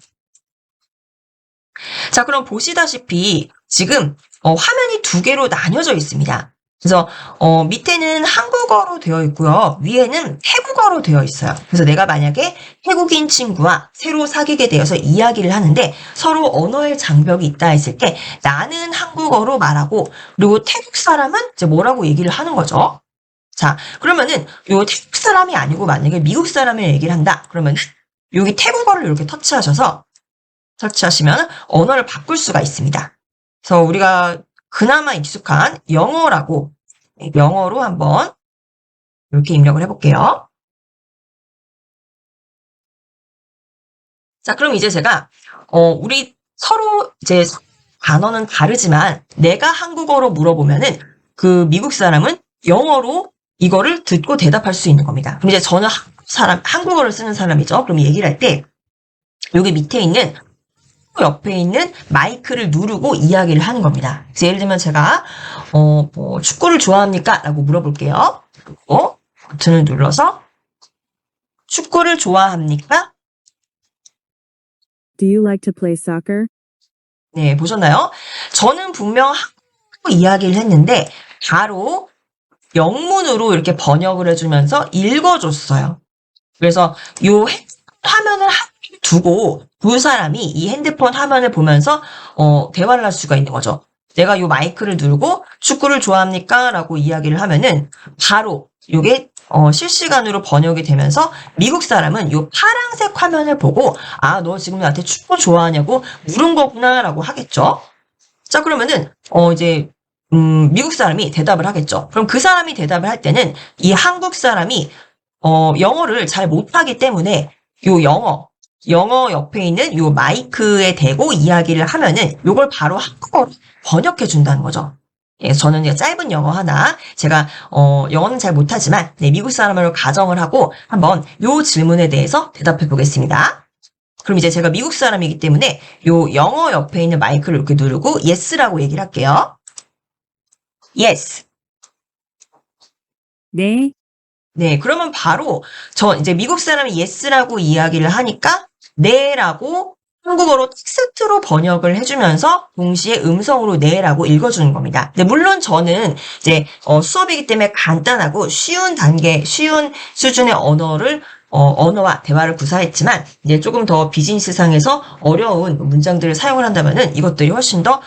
자, 그럼 보시다시피 지금 화면이 두 개로 나뉘어져 있습니다. 그래서 밑에는 한국어로 되어 있고요. 위에는 태국어로 되어 있어요. 그래서 내가 만약에 태국인 친구와 새로 사귀게 되어서 이야기를 하는데 서로 언어의 장벽이 있다 했을 때 나는 한국어로 말하고 그리고 태국 사람은 이제 뭐라고 얘기를 하는 거죠. 자, 그러면은 요 태국 사람이 아니고 만약에 미국 사람을 얘기를 한다. 그러면은 여기 태국어를 이렇게 터치하시면 언어를 바꿀 수가 있습니다. 그래서 우리가 그나마 익숙한 영어로 한번 이렇게 입력을 해볼게요. 자, 그럼 이제 제가 우리 서로 이제 단어는 다르지만 내가 한국어로 물어보면은 그 미국 사람은 영어로 이거를 듣고 대답할 수 있는 겁니다. 그럼 이제 저는 한국어를 쓰는 사람이죠. 그럼 얘기를 할 때 여기 밑에 있는 옆에 있는 마이크를 누르고 이야기를 하는 겁니다. 그래서 예를 들면 제가 뭐 축구를 좋아합니까? 라고 물어볼게요. 그리고 버튼을 눌러서 축구를 좋아합니까? Do you like to play soccer? 네, 보셨나요? 저는 분명 한국어 이야기를 했는데 바로 영문으로 이렇게 번역을 해주면서 읽어줬어요. 그래서 요 화면을 두고 두 사람이 이 핸드폰 화면을 보면서 대화를 할 수가 있는 거죠. 내가 요 마이크를 누르고 축구를 좋아합니까? 라고 이야기를 하면은 바로 요게 실시간으로 번역이 되면서 미국 사람은 요 파란색 화면을 보고 아, 너 지금 나한테 축구 좋아하냐고 물은 거구나 라고 하겠죠. 자, 그러면은 이제 미국 사람이 대답을 하겠죠. 그럼 그 사람이 대답을 할 때는 이 한국 사람이 영어를 잘 못하기 때문에 요 영어 옆에 있는 요 마이크에 대고 이야기를 하면은 요걸 바로 한국어로 번역해 준다는 거죠. 예, 저는 이제 짧은 영어 하나, 제가 영어는 잘 못하지만 네, 미국 사람으로 가정을 하고 한번 요 질문에 대해서 대답해 보겠습니다. 그럼 이제 제가 미국 사람이기 때문에 요 영어 옆에 있는 마이크를 이렇게 누르고 yes라고 얘기를 할게요. yes. 네. 네, 그러면 바로 이제 미국 사람이 yes라고 이야기를 하니까 네라고 한국어로 텍스트로 번역을 해주면서 동시에 음성으로 네라고 읽어주는 겁니다. 근데 물론 저는 이제 수업이기 때문에 간단하고 쉬운 수준의 언어와 대화를 구사했지만 이제 조금 더 비즈니스상에서 어려운 문장들을 사용을 한다면은 이것들이 훨씬 더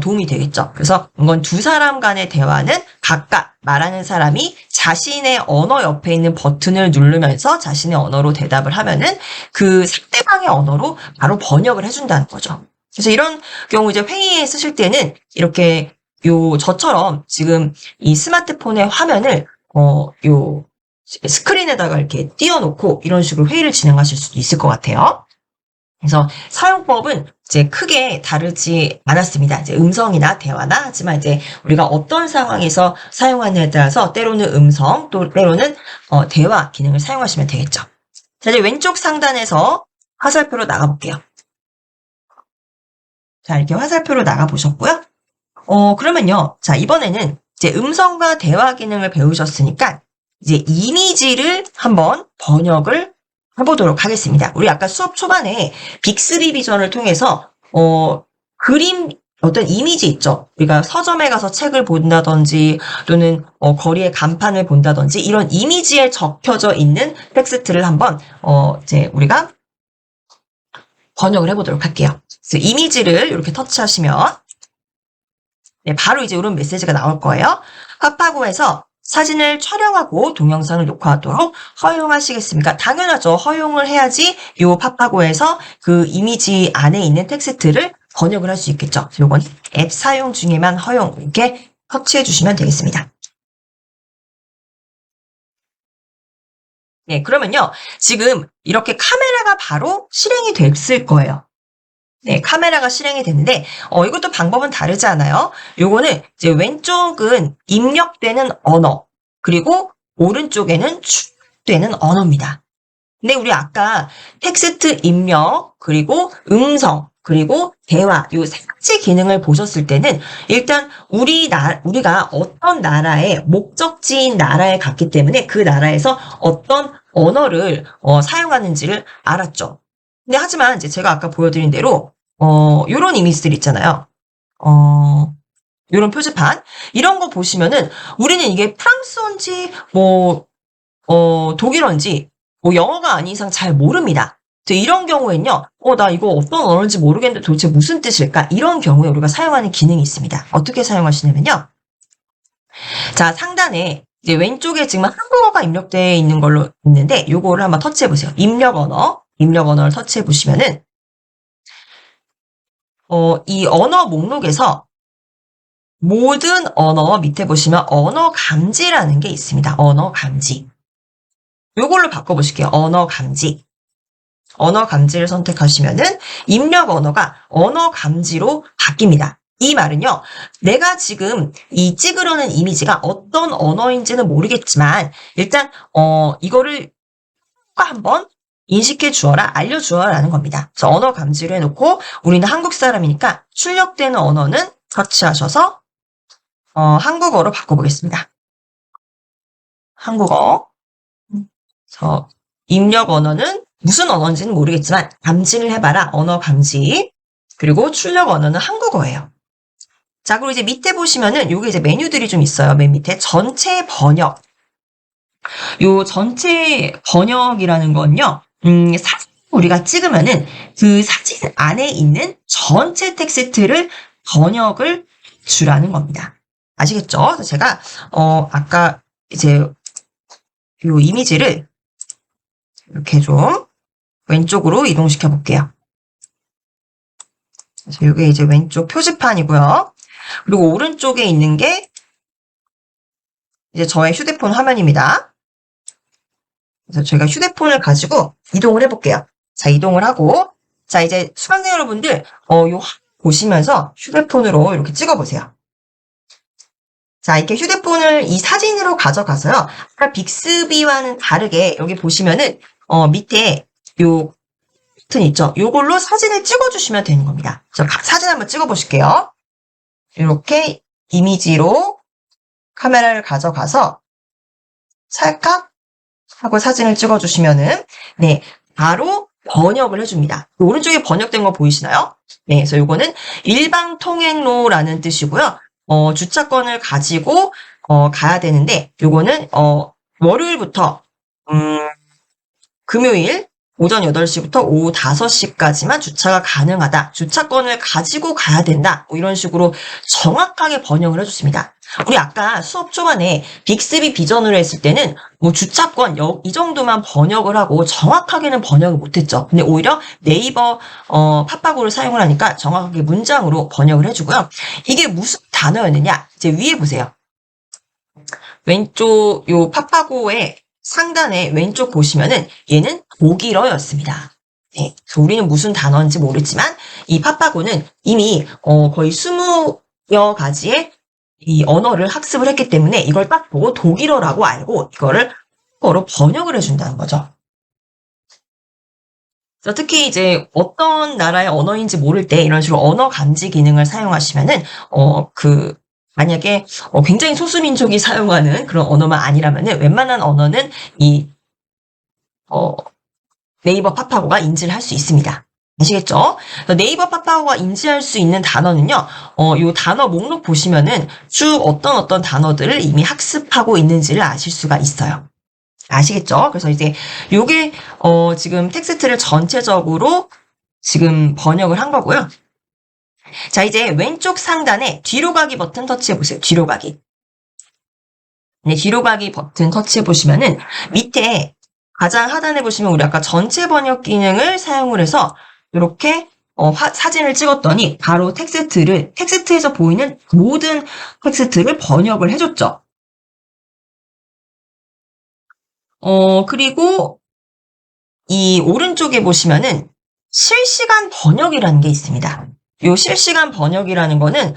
도움이 되겠죠. 그래서 이건 두 사람 간의 대화는 각각 말하는 사람이 자신의 언어 옆에 있는 버튼을 누르면서 자신의 언어로 대답을 하면은 그 상대방의 언어로 바로 번역을 해준다는 거죠. 그래서 이런 경우 이제 회의에 쓰실 때는 이렇게 저처럼 지금 이 스마트폰의 화면을 스크린에다가 이렇게 띄워놓고 이런 식으로 회의를 진행하실 수도 있을 것 같아요. 그래서 사용법은 이제 크게 다르지 않았습니다. 이제 음성이나 대화나 하지만 이제 우리가 어떤 상황에서 사용하느냐에 따라서 때로는 음성 또 때로는 대화 기능을 사용하시면 되겠죠. 자, 이제 왼쪽 상단에서 화살표로 나가볼게요. 자, 이렇게 화살표로 나가보셨고요. 그러면요. 자, 이번에는 이제 음성과 대화 기능을 배우셨으니까 이제 이미지를 한번 번역을 해보도록 하겠습니다. 우리 아까 수업 초반에 빅3 비전을 통해서 그림 어떤 이미지 있죠. 우리가 서점에 가서 책을 본다든지 또는 거리의 간판을 본다든지 이런 이미지에 적혀져 있는 텍스트를 한번 이제 우리가 번역을 해보도록 할게요. 그래서 이미지를 이렇게 터치하시면 네, 바로 이제 이런 메시지가 나올 거예요. 파파고에서 사진을 촬영하고 동영상을 녹화하도록 허용하시겠습니까? 당연하죠. 허용을 해야지 이 파파고에서 그 이미지 안에 있는 텍스트를 번역을 할 수 있겠죠. 요건 앱 사용 중에만 허용 이렇게 터치해 주시면 되겠습니다. 네, 그러면요. 지금 이렇게 카메라가 바로 실행이 됐을 거예요. 네, 카메라가 실행이 됐는데 이것도 방법은 다르지 않아요? 요거는 이제 왼쪽은 입력되는 언어, 그리고 오른쪽에는 출력되는 언어입니다. 근데 우리 아까 텍스트 입력, 그리고 음성, 그리고 대화 요 세 가지 기능을 보셨을 때는 일단 우리가 어떤 나라의 목적지인 나라에 갔기 때문에 그 나라에서 어떤 언어를 사용하는지를 알았죠. 근데 하지만 이제 제가 아까 보여드린 대로 요런 이미지들 있잖아요. 요런 표지판 이런 거 보시면은 우리는 이게 프랑스어인지 독일어인지 영어가 아닌 이상 잘 모릅니다. 이런 경우에는요, 나 이거 어떤 언어인지 모르겠는데 도대체 무슨 뜻일까? 이런 경우에 우리가 사용하는 기능이 있습니다. 어떻게 사용하시냐면요. 자, 상단에 이제 왼쪽에 지금 한국어가 입력되어 있는 걸로 있는데, 요거를 한번 터치해 보세요. 입력 언어를 터치해 보시면은, 이 언어 목록에서 모든 언어 밑에 보시면 언어 감지라는 게 있습니다. 언어 감지. 요걸로 바꿔보실게요. 언어 감지. 언어 감지를 선택하시면은 입력 언어가 언어 감지로 바뀝니다. 이 말은요, 내가 지금 이 찍으려는 이미지가 어떤 언어인지는 모르겠지만, 일단, 이거를 한번 인식해 주어라, 알려 주어라 라는 겁니다. 그래서 언어 감지를 해놓고, 우리는 한국 사람이니까 출력되는 언어는 터치하셔서, 한국어로 바꿔보겠습니다. 한국어. 그래서 입력 언어는 무슨 언어인지는 모르겠지만 감지를 해봐라. 언어 감지. 그리고 출력 언어는 한국어예요. 자, 그리고 이제 밑에 보시면은 요게 이제 메뉴들이 좀 있어요. 맨 밑에 전체 번역. 요 전체 번역이라는 건요. 사진 우리가 찍으면은 그 사진 안에 있는 전체 텍스트를 번역을 주라는 겁니다. 아시겠죠? 그래서 제가 아까 이제 요 이미지를 이렇게 좀 왼쪽으로 이동시켜 볼게요. 그래서 이게 이제 왼쪽 표지판이고요. 그리고 오른쪽에 있는 게 이제 저의 휴대폰 화면입니다. 그래서 제가 휴대폰을 가지고 이동을 해볼게요. 자, 이동을 하고, 자, 이제 수강생 여러분들, 요 보시면서 휴대폰으로 이렇게 찍어보세요. 자, 이렇게 휴대폰을 이 사진으로 가져가서요. 아까 빅스비와는 다르게 여기 보시면은, 밑에 요 버튼 있죠? 요걸로 사진을 찍어주시면 되는 겁니다. 자, 사진 한번 찍어보실게요. 이렇게 이미지로 카메라를 가져가서 찰칵 하고 사진을 찍어주시면은, 네, 바로 번역을 해줍니다. 오른쪽에 번역된 거 보이시나요? 네, 그래서 요거는 일방 통행로라는 뜻이고요. 주차권을 가지고, 가야 되는데, 요거는, 월요일부터, 금요일, 오전 8시부터 오후 5시까지만 주차가 가능하다. 주차권을 가지고 가야 된다. 뭐 이런 식으로 정확하게 번역을 해줬습니다. 우리 아까 수업 초반에 빅스비 비전으로 했을 때는 뭐 주차권 이 정도만 번역을 하고 정확하게는 번역을 못했죠. 근데 오히려 네이버 팟파고를 사용을 하니까 정확하게 문장으로 번역을 해주고요. 이게 무슨 단어였느냐? 이제 위에 보세요. 왼쪽 요 팟파고의 상단에 왼쪽 보시면은 얘는 독일어였습니다. 네, 우리는 무슨 단어인지 모르지만 이 팟파고는 이미 거의 20여 가지의 이 언어를 학습을 했기 때문에 이걸 딱 보고 독일어라고 알고 이거를 한국어로 번역을 해준다는 거죠. 그래서 특히 이제 어떤 나라의 언어인지 모를 때 이런 식으로 언어 감지 기능을 사용하시면은 만약에 굉장히 소수민족이 사용하는 그런 언어만 아니라면은 웬만한 언어는 네이버 파파고가 인지를 할 수 있습니다. 아시겠죠? 네이버 파파고가 인지할 수 있는 단어는요, 요 단어 목록 보시면은 쭉 어떤 단어들을 이미 학습하고 있는지를 아실 수가 있어요. 아시겠죠? 그래서 이제 요게, 지금 텍스트를 전체적으로 지금 번역을 한 거고요. 자, 이제 왼쪽 상단에 뒤로 가기 버튼 터치해 보세요. 뒤로 가기. 네, 뒤로 가기 버튼 터치해 보시면은 밑에 가장 하단에 보시면 우리 아까 전체 번역 기능을 사용을 해서 이렇게 사진을 찍었더니 바로 텍스트에서 보이는 모든 텍스트를 번역을 해줬죠. 그리고 이 오른쪽에 보시면은 실시간 번역이라는 게 있습니다. 요 실시간 번역이라는 거는,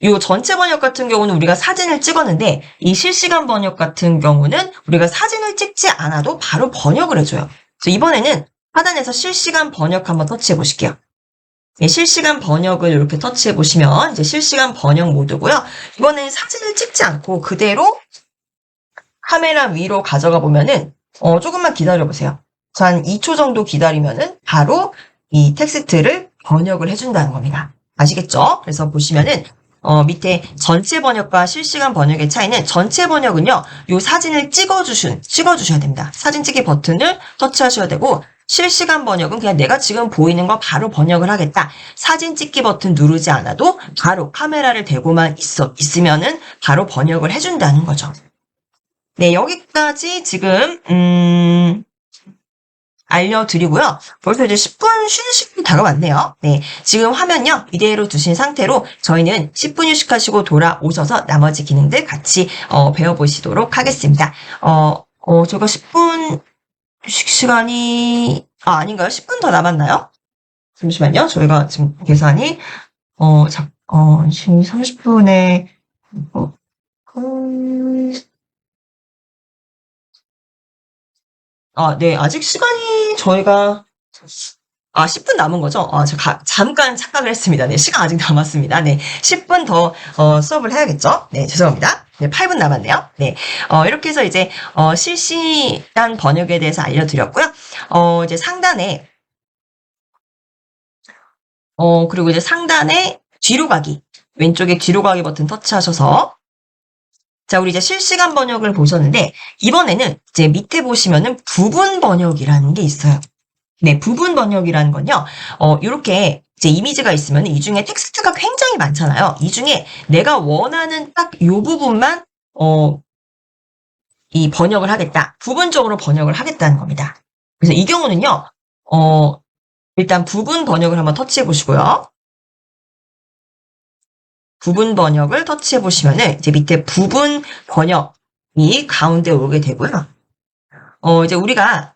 요 전체 번역 같은 경우는 우리가 사진을 찍었는데, 이 실시간 번역 같은 경우는 우리가 사진을 찍지 않아도 바로 번역을 해줘요. 그래서 이번에는 하단에서 실시간 번역 한번 터치해 보실게요. 네, 실시간 번역을 이렇게 터치해 보시면 이제 실시간 번역 모드고요. 이번에는 사진을 찍지 않고 그대로 카메라 위로 가져가 보면은 조금만 기다려 보세요. 한 2초 정도 기다리면은 바로 이 텍스트를 번역을 해준다는 겁니다. 아시겠죠? 그래서 보시면은 밑에 전체 번역과 실시간 번역의 차이는, 전체 번역은요, 요 사진을 찍어주셔야 됩니다. 사진 찍기 버튼을 터치하셔야 되고, 실시간 번역은 그냥 내가 지금 보이는 거 바로 번역을 하겠다. 사진 찍기 버튼 누르지 않아도 바로 카메라를 대고만 있으면은 바로 번역을 해준다는 거죠. 네, 여기까지 지금, 알려드리고요. 벌써 이제 10분 쉬는 시간이 다가왔네요. 네, 지금 화면요, 이대로 두신 상태로 저희는 10분 휴식하시고 돌아오셔서 나머지 기능들 같이 배워보시도록 하겠습니다. 제가 10분 휴식 시간이, 아닌가요? 10분 더 남았나요? 잠시만요. 저희가 지금 계산이, 지금 30분에, 네, 아직 시간이 저희가, 10분 남은 거죠? 제가 잠깐 착각을 했습니다. 네, 시간 아직 남았습니다. 네, 10분 더, 수업을 해야겠죠? 네, 죄송합니다. 네, 8분 남았네요. 네, 이렇게 해서 이제, 실시간 번역에 대해서 알려드렸고요. 이제 상단에, 그리고 이제 상단에 뒤로 가기, 왼쪽에 뒤로 가기 버튼 터치하셔서, 자, 우리 이제 실시간 번역을 보셨는데, 이번에는 이제 밑에 보시면은 부분 번역이라는 게 있어요. 네, 부분 번역이라는 건요, 요렇게 이제 이미지가 있으면 이 중에 텍스트가 굉장히 많잖아요. 이 중에 내가 원하는 딱 요 부분만, 이 번역을 하겠다. 부분적으로 번역을 하겠다는 겁니다. 그래서 이 경우는요, 일단 부분 번역을 한번 터치해 보시고요. 부분 번역을 터치해 보시면은 이제 밑에 부분 번역이 가운데 오게 되고요. 이제 우리가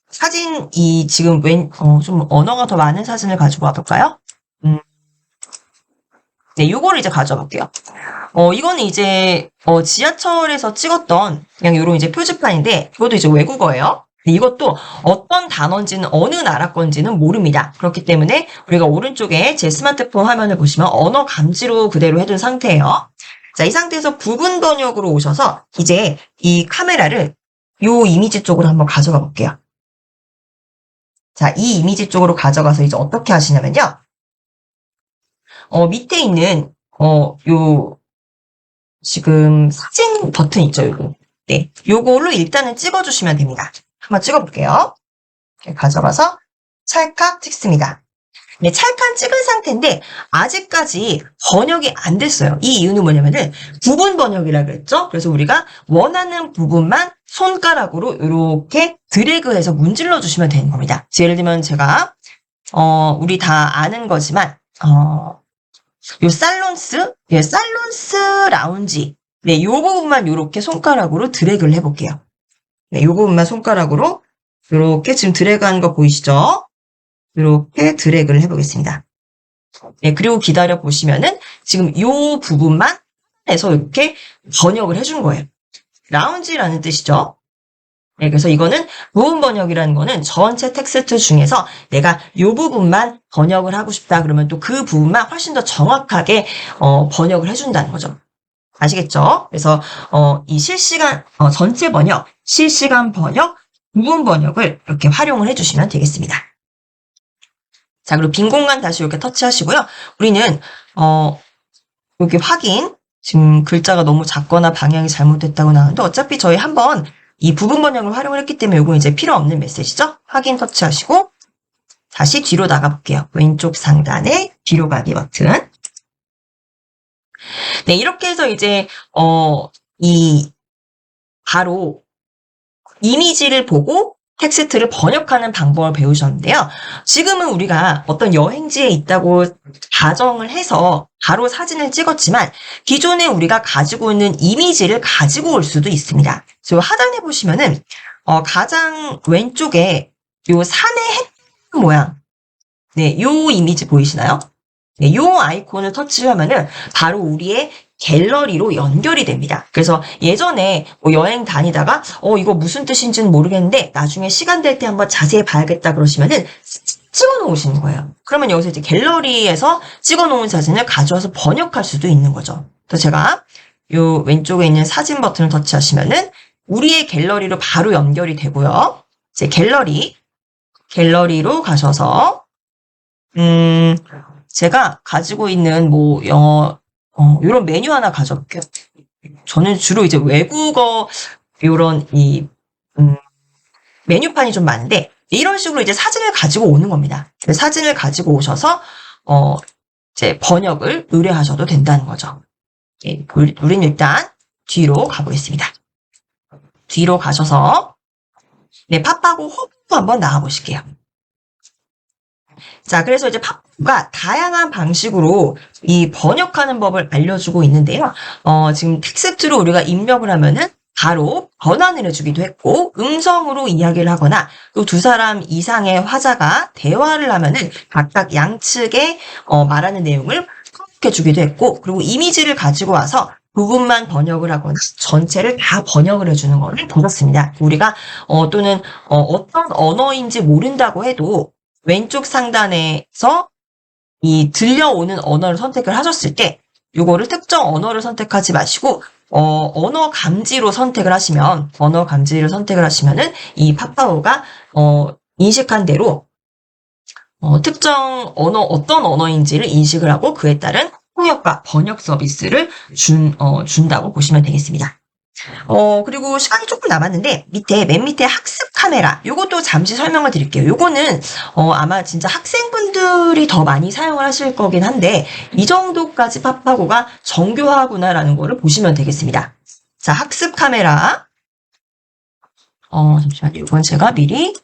사진이 지금 좀 언어가 더 많은 사진을 가지고 와볼까요? 네, 요거를 이제 가져와 볼게요. 이거는 이제 지하철에서 찍었던 그냥 요런 이제 표지판인데, 이것도 이제 외국어예요. 이것도 어떤 단어인지는, 어느 나라 건지는 모릅니다. 그렇기 때문에 우리가 오른쪽에 제 스마트폰 화면을 보시면 언어 감지로 그대로 해둔 상태예요. 자, 이 상태에서 부분 번역으로 오셔서 이제 이 카메라를 요 이미지 쪽으로 한번 가져가 볼게요. 자, 이 이미지 쪽으로 가져가서 이제 어떻게 하시냐면요. 밑에 있는 요 지금 사진 버튼 있죠, 요거. 네, 요걸로 일단은 찍어주시면 됩니다. 한번 찍어볼게요. 이렇게 가져가서 찰칵 찍습니다. 네, 찰칵 찍은 상태인데 아직까지 번역이 안 됐어요. 이 이유는 뭐냐면은 부분 번역이라 그랬죠. 그래서 우리가 원하는 부분만 손가락으로 이렇게 드래그해서 문질러 주시면 되는 겁니다. 예를 들면 제가 우리 다 아는 거지만 요 살론스 라운지, 네, 요 부분만 이렇게 손가락으로 드래그를 해볼게요. 네, 요 부분만 손가락으로 이렇게 지금 드래그하는 거 보이시죠? 이렇게 드래그를 해보겠습니다. 네, 그리고 기다려 보시면은 지금 요 부분만 해서 이렇게 번역을 해준 거예요. 라운지라는 뜻이죠. 네, 그래서 이거는 부분 번역이라는 거는 전체 텍스트 중에서 내가 요 부분만 번역을 하고 싶다 그러면 또 그 부분만 훨씬 더 정확하게 번역을 해준다는 거죠. 아시겠죠? 그래서 이 실시간 전체 번역, 실시간 번역, 부분 번역을 이렇게 활용을 해주시면 되겠습니다. 자, 그리고 빈 공간 다시 이렇게 터치하시고요. 우리는 여기 확인, 지금 글자가 너무 작거나 방향이 잘못됐다고 나오는데 어차피 저희 한번 이 부분 번역을 활용을 했기 때문에 이거 이제 필요 없는 메시지죠? 확인 터치하시고 다시 뒤로 나가볼게요. 왼쪽 상단에 뒤로 가기 버튼. 네, 이렇게 해서 이제 바로 이미지를 보고 텍스트를 번역하는 방법을 배우셨는데요. 지금은 우리가 어떤 여행지에 있다고 가정을 해서 바로 사진을 찍었지만 기존에 우리가 가지고 있는 이미지를 가지고 올 수도 있습니다. 그래서 하단에 보시면은 가장 왼쪽에 요 산의 해 모양, 네, 요 이미지 보이시나요? 네, 요 아이콘을 터치하면은 바로 우리의 갤러리로 연결이 됩니다. 그래서 예전에 뭐 여행 다니다가 이거 무슨 뜻인지는 모르겠는데 나중에 시간 될 때 한번 자세히 봐야겠다 그러시면은 찍어 놓으시는 거예요. 그러면 여기서 이제 갤러리에서 찍어 놓은 사진을 가져와서 번역할 수도 있는 거죠. 그래서 제가 요 왼쪽에 있는 사진 버튼을 터치하시면은 우리의 갤러리로 바로 연결이 되고요. 이제 갤러리로 가셔서 제가 가지고 있는 뭐 영어 요런 메뉴 하나 가져올게요. 저는 주로 이제 외국어 요런 메뉴판이 좀 많은데 이런 식으로 이제 사진을 가지고 오는 겁니다. 사진을 가지고 오셔서 이제 번역을 의뢰하셔도 된다는 거죠. 예, 우리는 일단 뒤로 가보겠습니다. 뒤로 가셔서 네, 팝하고 호흡도 한번 나와 보실게요. 자, 그래서 이제 팝가 다양한 방식으로 이 번역하는 법을 알려주고 있는데요. 지금 텍스트로 우리가 입력을 하면은 바로 변환을 해주기도 했고, 음성으로 이야기를 하거나 또 두 사람 이상의 화자가 대화를 하면은 각각 양측의 말하는 내용을 번역해주기도 했고, 그리고 이미지를 가지고 와서 부분만 번역을 하거나 전체를 다 번역을 해주는 것을 보셨습니다. 우리가 또는 어떤 언어인지 모른다고 해도 왼쪽 상단에서 이 들려오는 언어를 선택을 하셨을 때 요거를 특정 언어를 선택하지 마시고 언어 감지로 선택을 하시면은 이 팝파오가 인식한 대로 특정 어떤 언어인지를 인식을 하고 그에 따른 통역과 번역 서비스를 준다고 보시면 되겠습니다. 그리고 시간이 조금 남았는데 맨 밑에 학습 카메라 요것도 잠시 설명을 드릴게요. 요거는 아마 진짜 학생분들이 더 많이 사용을 하실 거긴 한데 이 정도까지 팝하고가 정교하구나라는 거를 보시면 되겠습니다. 자, 학습 카메라 잠시만요. 이건 제가 미리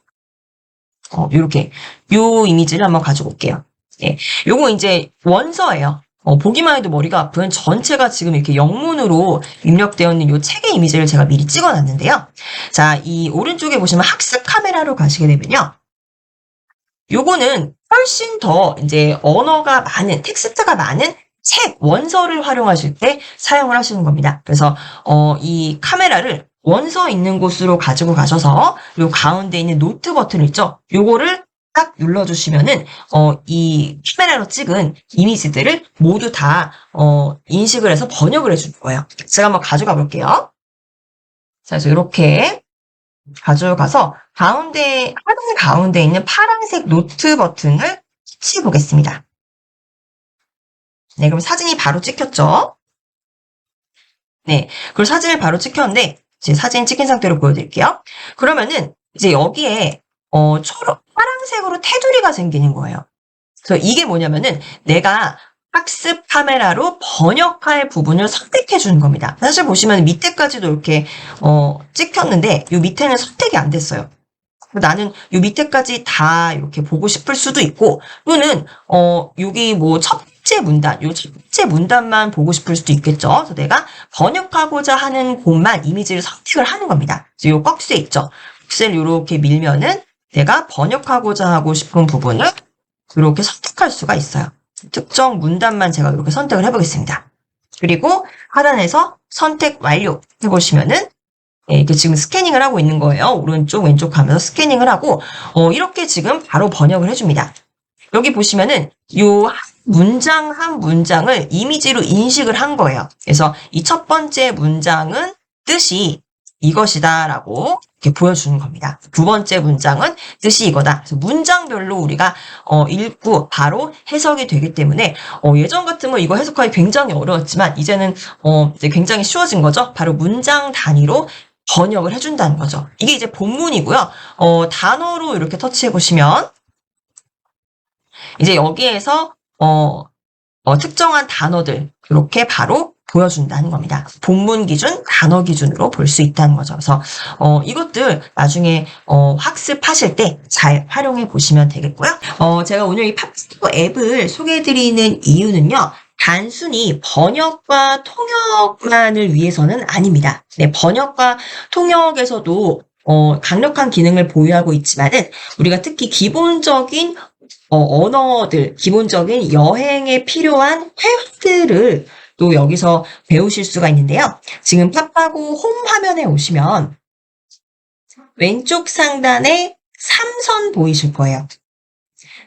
요렇게 요 이미지를 한번 가지고 올게요. 예, 요거 이제 원서예요. 보기만 해도 머리가 아픈 전체가 지금 이렇게 영문으로 입력되어 있는 이 책의 이미지를 제가 미리 찍어놨는데요. 자, 이 오른쪽에 보시면 학습 카메라로 가시게 되면요. 요거는 훨씬 더 이제 언어가 많은, 텍스트가 많은 책, 원서를 활용하실 때 사용을 하시는 겁니다. 그래서 이 카메라를 원서 있는 곳으로 가지고 가셔서 요 가운데 있는 노트 버튼 있죠? 요거를 딱 눌러주시면은 이 카메라로 찍은 이미지들을 모두 다 인식을 해서 번역을 해줄 거예요. 제가 한번 가져가 볼게요. 자, 그래서 이렇게 가져가서 하단 가운데 있는 파란색 노트 버튼을 터치해 보겠습니다. 네, 그럼 사진이 바로 찍혔죠? 네, 그리고 사진을 바로 찍혔는데 이제 사진 찍힌 상태로 보여드릴게요. 그러면은 이제 여기에 파란색으로 테두리가 생기는 거예요. 그래서 이게 뭐냐면은 내가 학습 카메라로 번역할 부분을 선택해 주는 겁니다. 사실 보시면 밑에까지도 이렇게 찍혔는데 이 밑에는 선택이 안 됐어요. 나는 이 밑에까지 다 이렇게 보고 싶을 수도 있고 또는 여기 뭐 첫 번째 문단만 보고 싶을 수도 있겠죠. 그래서 내가 번역하고자 하는 곳만 이미지를 선택을 하는 겁니다. 그래서 이 꺽쇠 있죠. 꺽쇠를 이렇게 밀면은 내가 번역하고자 하고 싶은 부분을 이렇게 선택할 수가 있어요. 특정 문단만 제가 이렇게 선택을 해보겠습니다. 그리고 하단에서 선택 완료 해보시면은 이렇게 지금 스캐닝을 하고 있는 거예요. 오른쪽 왼쪽 가면서 스캐닝을 하고 이렇게 지금 바로 번역을 해줍니다. 여기 보시면은 요 문장 한 문장을 이미지로 인식을 한 거예요. 그래서 이 첫 번째 문장은 뜻이 이것이다 라고 이렇게 보여주는 겁니다. 두 번째 문장은 뜻이 이거다. 그래서 문장별로 우리가 읽고 바로 해석이 되기 때문에 예전 같으면 이거 해석하기 굉장히 어려웠지만 이제는 이제 굉장히 쉬워진 거죠. 바로 문장 단위로 번역을 해준다는 거죠. 이게 이제 본문이고요. 단어로 이렇게 터치해 보시면 이제 여기에서 특정한 단어들 이렇게 바로 보여준다는 겁니다. 본문 기준, 단어 기준으로 볼 수 있다는 거죠. 그래서 이것들 나중에 학습하실 때 잘 활용해 보시면 되겠고요. 제가 오늘 이 팝스토어 앱을 소개해드리는 이유는요. 단순히 번역과 통역만을 위해서는 아닙니다. 네, 번역과 통역에서도 강력한 기능을 보유하고 있지만은 우리가 특히 기본적인 언어들, 기본적인 여행에 필요한 회화들을 또 여기서 배우실 수가 있는데요. 지금 팝하고 홈 화면에 오시면 왼쪽 상단에 3선 보이실 거예요.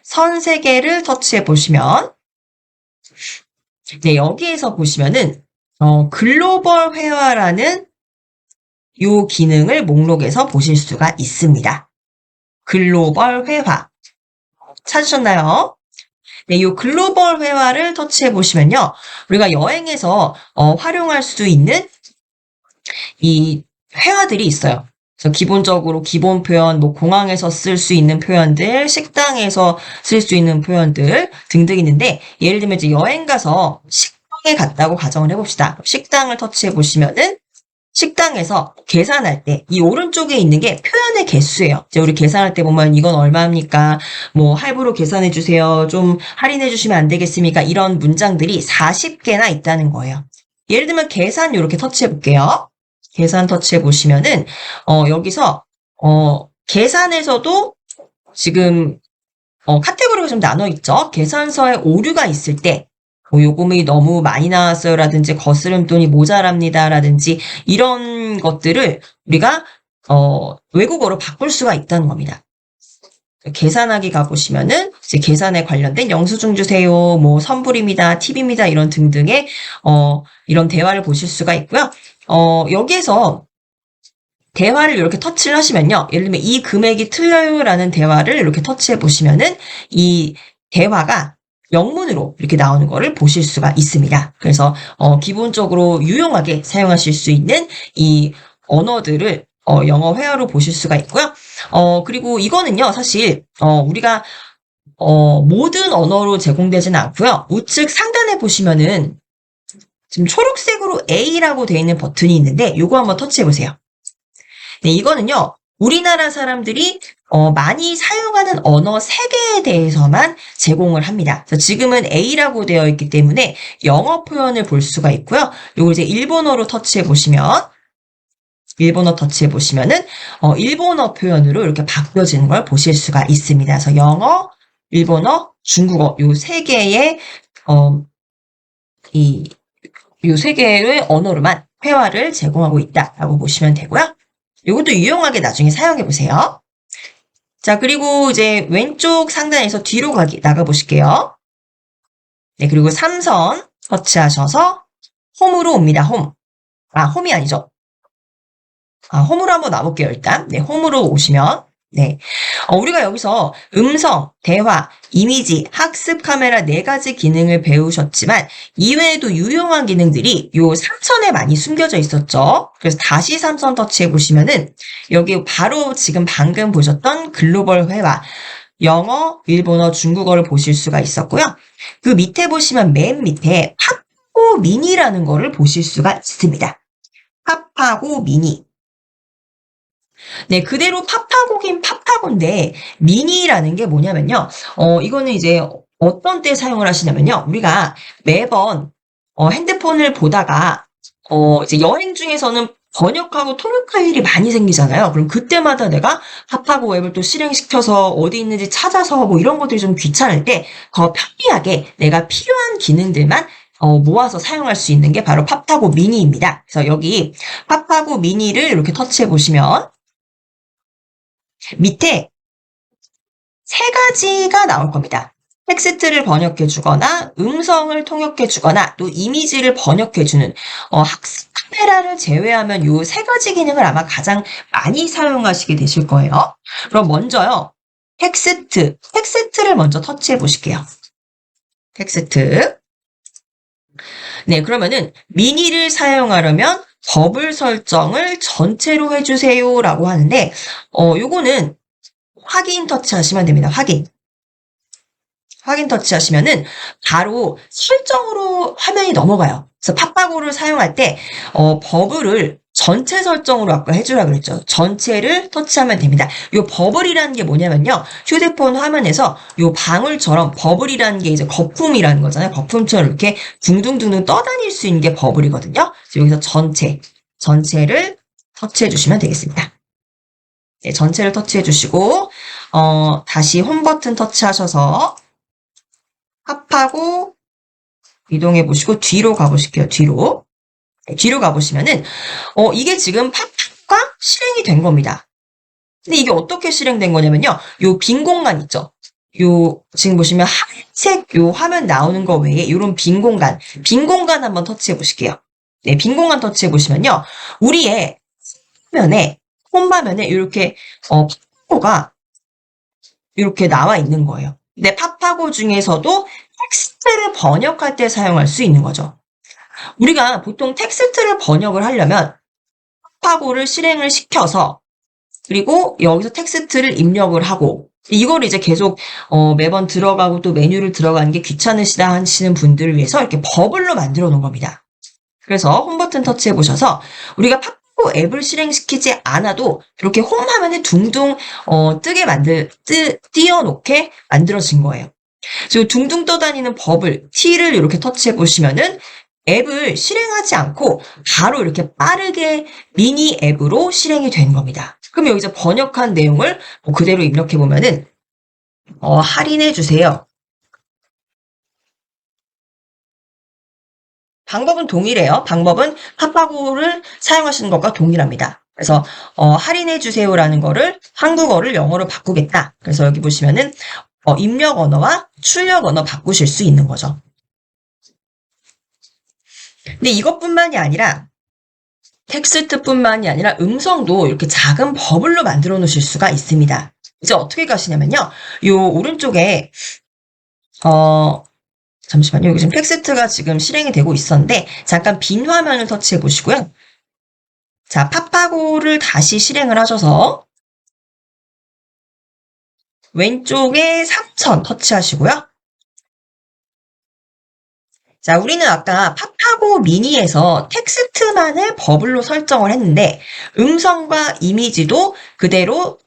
선 3개를 터치해 보시면 네, 여기에서 보시면은 글로벌 회화라는 요 기능을 목록에서 보실 수가 있습니다. 글로벌 회화 찾으셨나요? 네, 이 글로벌 회화를 터치해 보시면요. 우리가 여행에서 활용할 수 있는 이 회화들이 있어요. 그래서 기본적으로 기본 표현, 뭐 공항에서 쓸 수 있는 표현들, 식당에서 쓸 수 있는 표현들 등등 있는데 예를 들면 이제 여행 가서 식당에 갔다고 가정을 해봅시다. 식당을 터치해 보시면은 식당에서 계산할 때 이 오른쪽에 있는 게 표현의 개수예요. 이제 우리 계산할 때 보면 이건 얼마입니까? 뭐 할부로 계산해 주세요. 좀 할인해 주시면 안 되겠습니까? 이런 문장들이 40개나 있다는 거예요. 예를 들면 계산 이렇게 터치해 볼게요. 계산 터치해 보시면은 여기서 계산에서도 지금 카테고리가 좀 나눠 있죠. 계산서에 오류가 있을 때 요금이 너무 많이 나왔어요 라든지 거스름돈이 모자랍니다 라든지 이런 것들을 우리가 외국어로 바꿀 수가 있다는 겁니다. 계산하기 가보시면은 이제 계산에 관련된 영수증 주세요, 뭐 선불입니다, 팁입니다 이런 등등의 이런 대화를 보실 수가 있고요. 여기에서 대화를 이렇게 터치를 하시면요. 예를 들면 이 금액이 틀려요 라는 대화를 이렇게 터치해 보시면은 이 대화가 영문으로 이렇게 나오는 거를 보실 수가 있습니다. 그래서 기본적으로 유용하게 사용하실 수 있는 이 언어들을 영어 회화로 보실 수가 있고요. 그리고 이거는요, 사실 우리가 모든 언어로 제공되지는 않고요. 우측 상단에 보시면은 지금 초록색으로 A라고 되어 있는 버튼이 있는데 이거 한번 터치해 보세요. 네, 이거는요. 우리나라 사람들이 많이 사용하는 언어 3개에 대해서만 제공을 합니다. 그래서 지금은 A라고 되어 있기 때문에 영어 표현을 볼 수가 있고요. 요거 이제 일본어로 터치해 보시면 일본어 터치해 보시면은 일본어 표현으로 이렇게 바뀌어지는 걸 보실 수가 있습니다. 그래서 영어, 일본어, 중국어 요 3개의 요 3개의 언어로만 회화를 제공하고 있다라고 보시면 되고요. 이것도 유용하게 나중에 사용해 보세요. 자, 그리고 이제 왼쪽 상단에서 뒤로 나가 보실게요. 네, 그리고 3선 터치하셔서 홈으로 옵니다. 홈. 홈이 아니죠. 홈으로 한번 나볼게요, 일단. 네, 홈으로 오시면 네. 우리가 여기서 음성, 대화, 이미지, 학습 카메라 4가지 기능을 배우셨지만 이외에도 유용한 기능들이 요 3선에 많이 숨겨져 있었죠. 그래서 다시 3선 터치해 보시면은 여기 바로 지금 방금 보셨던 글로벌 회화, 영어, 일본어, 중국어를 보실 수가 있었고요. 그 밑에 보시면 맨 밑에 팝하고 미니라는 거를 보실 수가 있습니다. 팝하고 미니. 네, 그대로 팝하고긴 팝하고인데 미니라는 게 뭐냐면요. 이거는 이제 어떤 때 사용을 하시냐면요. 우리가 매번 핸드폰을 보다가 이제 여행 중에서는 번역하고 통역할 일이 많이 생기잖아요. 그럼 그때마다 내가 팝하고 앱을 또 실행시켜서 어디 있는지 찾아서 뭐 이런 것들이 좀 귀찮을 때 더 편리하게 내가 필요한 기능들만 모아서 사용할 수 있는 게 바로 팝하고 미니입니다. 그래서 여기 팝하고 미니를 이렇게 터치해 보시면 밑에 3가지가 나올 겁니다. 텍스트를 번역해 주거나 음성을 통역해 주거나 또 이미지를 번역해 주는 학습 카메라를 제외하면 요 세 가지 기능을 아마 가장 많이 사용하시게 되실 거예요. 그럼 먼저요. 텍스트를 먼저 터치해 보실게요. 텍스트. 네, 그러면은 미니를 사용하려면 버블 설정을 전체로 해주세요라고 하는데 요거는 확인 터치하시면 됩니다. 확인 터치하시면은 바로 설정으로 화면이 넘어가요. 그래서 팝바고를 사용할 때 버블을 전체 설정으로 아까 해주라 그랬죠. 전체를 터치하면 됩니다. 요 버블이라는 게 뭐냐면요. 휴대폰 화면에서 요 방울처럼 버블이라는 게 이제 거품이라는 거잖아요. 거품처럼 이렇게 둥둥둥둥 떠다닐 수 있는 게 버블이거든요. 그래서 여기서 전체를 터치해 주시면 되겠습니다. 네, 전체를 터치해 주시고 다시 홈 버튼 터치하셔서 팝하고 이동해 보시고 뒤로 가보실게요. 뒤로 가보시면은 이게 지금 팝과 실행이 된 겁니다. 근데 이게 어떻게 실행된 거냐면요. 요 빈 공간 있죠. 요 지금 보시면 하얀색 요 화면 나오는 거 외에 요런 빈 공간 한번 터치해 보실게요. 네, 빈 공간 터치해 보시면요. 우리의 홈화면에 이렇게 팝하고가 이렇게 나와 있는 거예요. 근데 팝하고 중에서도 텍스트를 번역할 때 사용할 수 있는 거죠. 우리가 보통 텍스트를 번역을 하려면 팝하고를 실행을 시켜서 그리고 여기서 텍스트를 입력을 하고 이걸 이제 계속 매번 들어가고 또 메뉴를 들어가는 게 귀찮으시다 하시는 분들을 위해서 이렇게 버블로 만들어 놓은 겁니다. 그래서 홈 버튼 터치해 보셔서 우리가 팝하고 앱을 실행시키지 않아도 이렇게 홈 화면에 둥둥 띄워놓게 만들어진 거예요. 그래서 둥둥 떠다니는 버블 T를 이렇게 터치해 보시면은 앱을 실행하지 않고 바로 이렇게 빠르게 미니 앱으로 실행이 된 겁니다. 그럼 여기서 번역한 내용을 그대로 입력해 보면은 할인해 주세요. 방법은 동일해요. 방법은 팝하고를 사용하시는 것과 동일합니다. 그래서 할인해 주세요라는 거를 한국어를 영어로 바꾸겠다. 그래서 여기 보시면은 입력 언어와 출력 언어 바꾸실 수 있는 거죠. 근데 이것뿐만이 아니라 텍스트뿐만이 아니라 음성도 이렇게 작은 버블로 만들어 놓으실 수가 있습니다. 이제 어떻게 가시냐면요. 요 오른쪽에 잠시만요. 여기 지금 텍스트가 지금 실행이 되고 있었는데 잠깐 빈 화면을 터치해 보시고요. 자, 팝하고를 다시 실행을 하셔서 왼쪽에 3000 터치하시고요. 자, 우리는 아까 팝하고 미니에서 텍스트만을 버블로 설정을 했는데 음성과 이미지도 그대로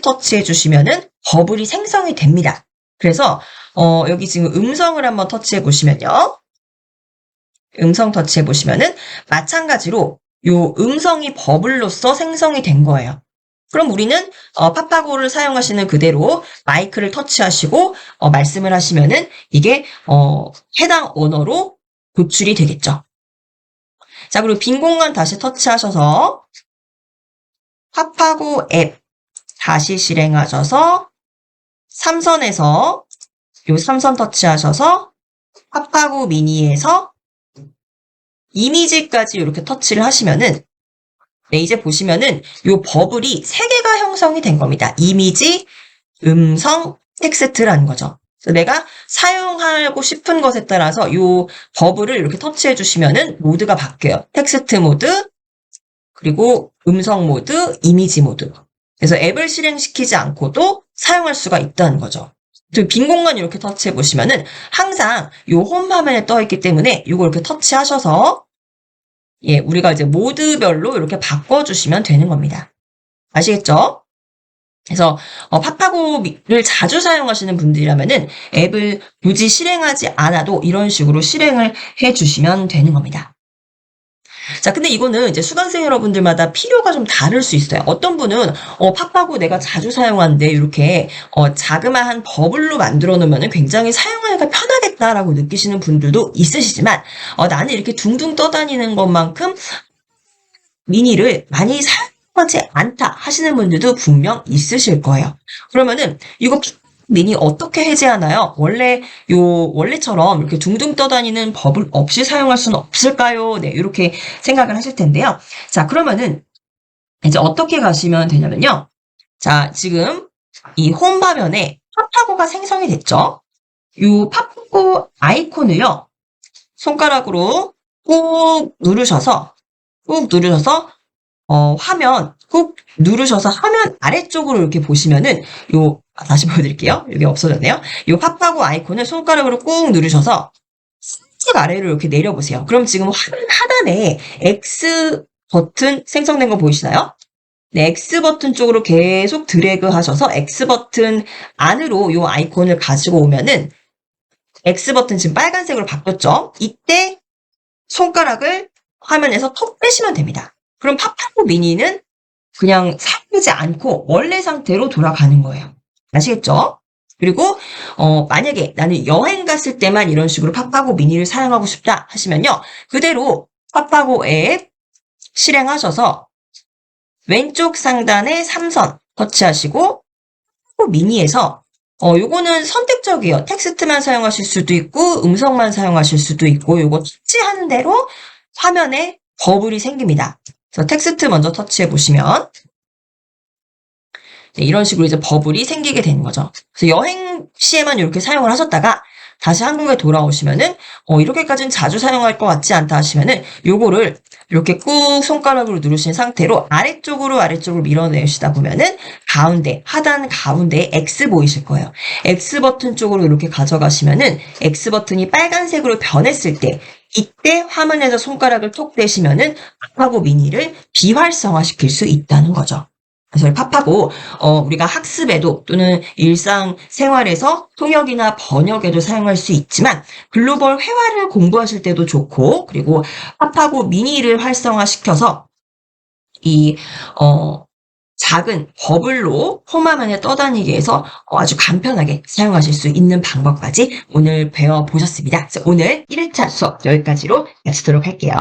터치해 주시면은 버블이 생성이 됩니다. 그래서 여기 지금 음성을 한번 터치해 보시면요. 음성 터치해 보시면은 마찬가지로 요 음성이 버블로서 생성이 된 거예요. 그럼 우리는 팝하고를 사용하시는 그대로 마이크를 터치하시고 말씀을 하시면은 이게 해당 언어로 도출이 되겠죠. 자, 그리고 빈 공간 다시 터치하셔서 팝하고 앱 다시 실행하셔서 삼선에서 요 삼선 터치하셔서 팝하고 미니에서 이미지까지 이렇게 터치를 하시면은 네, 이제 보시면은 요 버블이 3개가 형성이 된 겁니다. 이미지, 음성, 텍스트라는 거죠. 그래서 내가 사용하고 싶은 것에 따라서 요 버블을 이렇게 터치해 주시면은 모드가 바뀌어요. 텍스트 모드, 그리고 음성 모드, 이미지 모드. 그래서 앱을 실행시키지 않고도 사용할 수가 있다는 거죠. 빈 공간 이렇게 터치해 보시면은 항상 요 홈 화면에 떠 있기 때문에 요거 이렇게 터치하셔서 예, 우리가 이제 모드별로 이렇게 바꿔주시면 되는 겁니다. 아시겠죠? 그래서 팝하고를 자주 사용하시는 분들이라면은 앱을 굳이 실행하지 않아도 이런 식으로 실행을 해주시면 되는 겁니다. 자, 근데 이거는 이제 수강생 여러분들마다 필요가 좀 다를 수 있어요. 어떤 분은 팝하고 내가 자주 사용하는데 이렇게 자그마한 버블로 만들어 놓으면 굉장히 사용하기가 편하겠다라고 느끼시는 분들도 있으시지만 나는 이렇게 둥둥 떠다니는 것만큼 미니를 많이 사용하지 않다 하시는 분들도 분명 있으실 거예요. 그러면은 이거 미니 어떻게 해제하나요? 원래처럼 이렇게 둥둥 떠다니는 버블 없이 사용할 수는 없을까요? 네, 이렇게 생각을 하실 텐데요. 자, 그러면은 이제 어떻게 가시면 되냐면요. 자, 지금 이 홈 화면에 팝하고가 생성이 됐죠? 이 팝하고 아이콘을요, 손가락으로 꾹 누르셔서 화면 꾹 누르셔서 화면 아래쪽으로 이렇게 보시면은 다시 보여드릴게요. 여기 없어졌네요. 요 팝하고 아이콘을 손가락으로 꾹 누르셔서 살짝 아래로 이렇게 내려보세요. 그럼 지금 화면 하단에 X 버튼 생성된 거 보이시나요? 네, X 버튼 쪽으로 계속 드래그 하셔서 X 버튼 안으로 요 아이콘을 가지고 오면은 X 버튼 지금 빨간색으로 바뀌었죠? 이때 손가락을 화면에서 톡 빼시면 됩니다. 그럼 팝하고 미니는 그냥 사용하지 않고 원래 상태로 돌아가는 거예요. 아시겠죠? 그리고 만약에 나는 여행 갔을 때만 이런 식으로 팝하고 미니를 사용하고 싶다 하시면요. 그대로 팝하고 앱 실행하셔서 왼쪽 상단에 3선 터치하시고 팝하고 미니에서 요거는 선택적이에요. 텍스트만 사용하실 수도 있고 음성만 사용하실 수도 있고 요거 터치하는 대로 화면에 버블이 생깁니다. 그래서 텍스트 먼저 터치해 보시면 네, 이런 식으로 이제 버블이 생기게 되는 거죠. 그래서 여행 시에만 이렇게 사용을 하셨다가 다시 한국에 돌아오시면은 이렇게까지는 자주 사용할 것 같지 않다 하시면은 요거를 이렇게 꾹 손가락으로 누르신 상태로 아래쪽으로 밀어내시다 보면은 하단 가운데에 X 보이실 거예요. X 버튼 쪽으로 이렇게 가져가시면은 X 버튼이 빨간색으로 변했을 때 이때 화면에서 손가락을 톡 대시면은 팝하고 미니를 비활성화시킬 수 있다는 거죠. 그래서 팝하고 우리가 학습에도 또는 일상생활에서 통역이나 번역에도 사용할 수 있지만 글로벌 회화를 공부하실 때도 좋고 그리고 팝하고 미니를 활성화시켜서 이 작은 버블로 홈화면에 떠다니게 해서 아주 간편하게 사용하실 수 있는 방법까지 오늘 배워보셨습니다. 그래서 오늘 1차 수업 여기까지로 마치도록 할게요.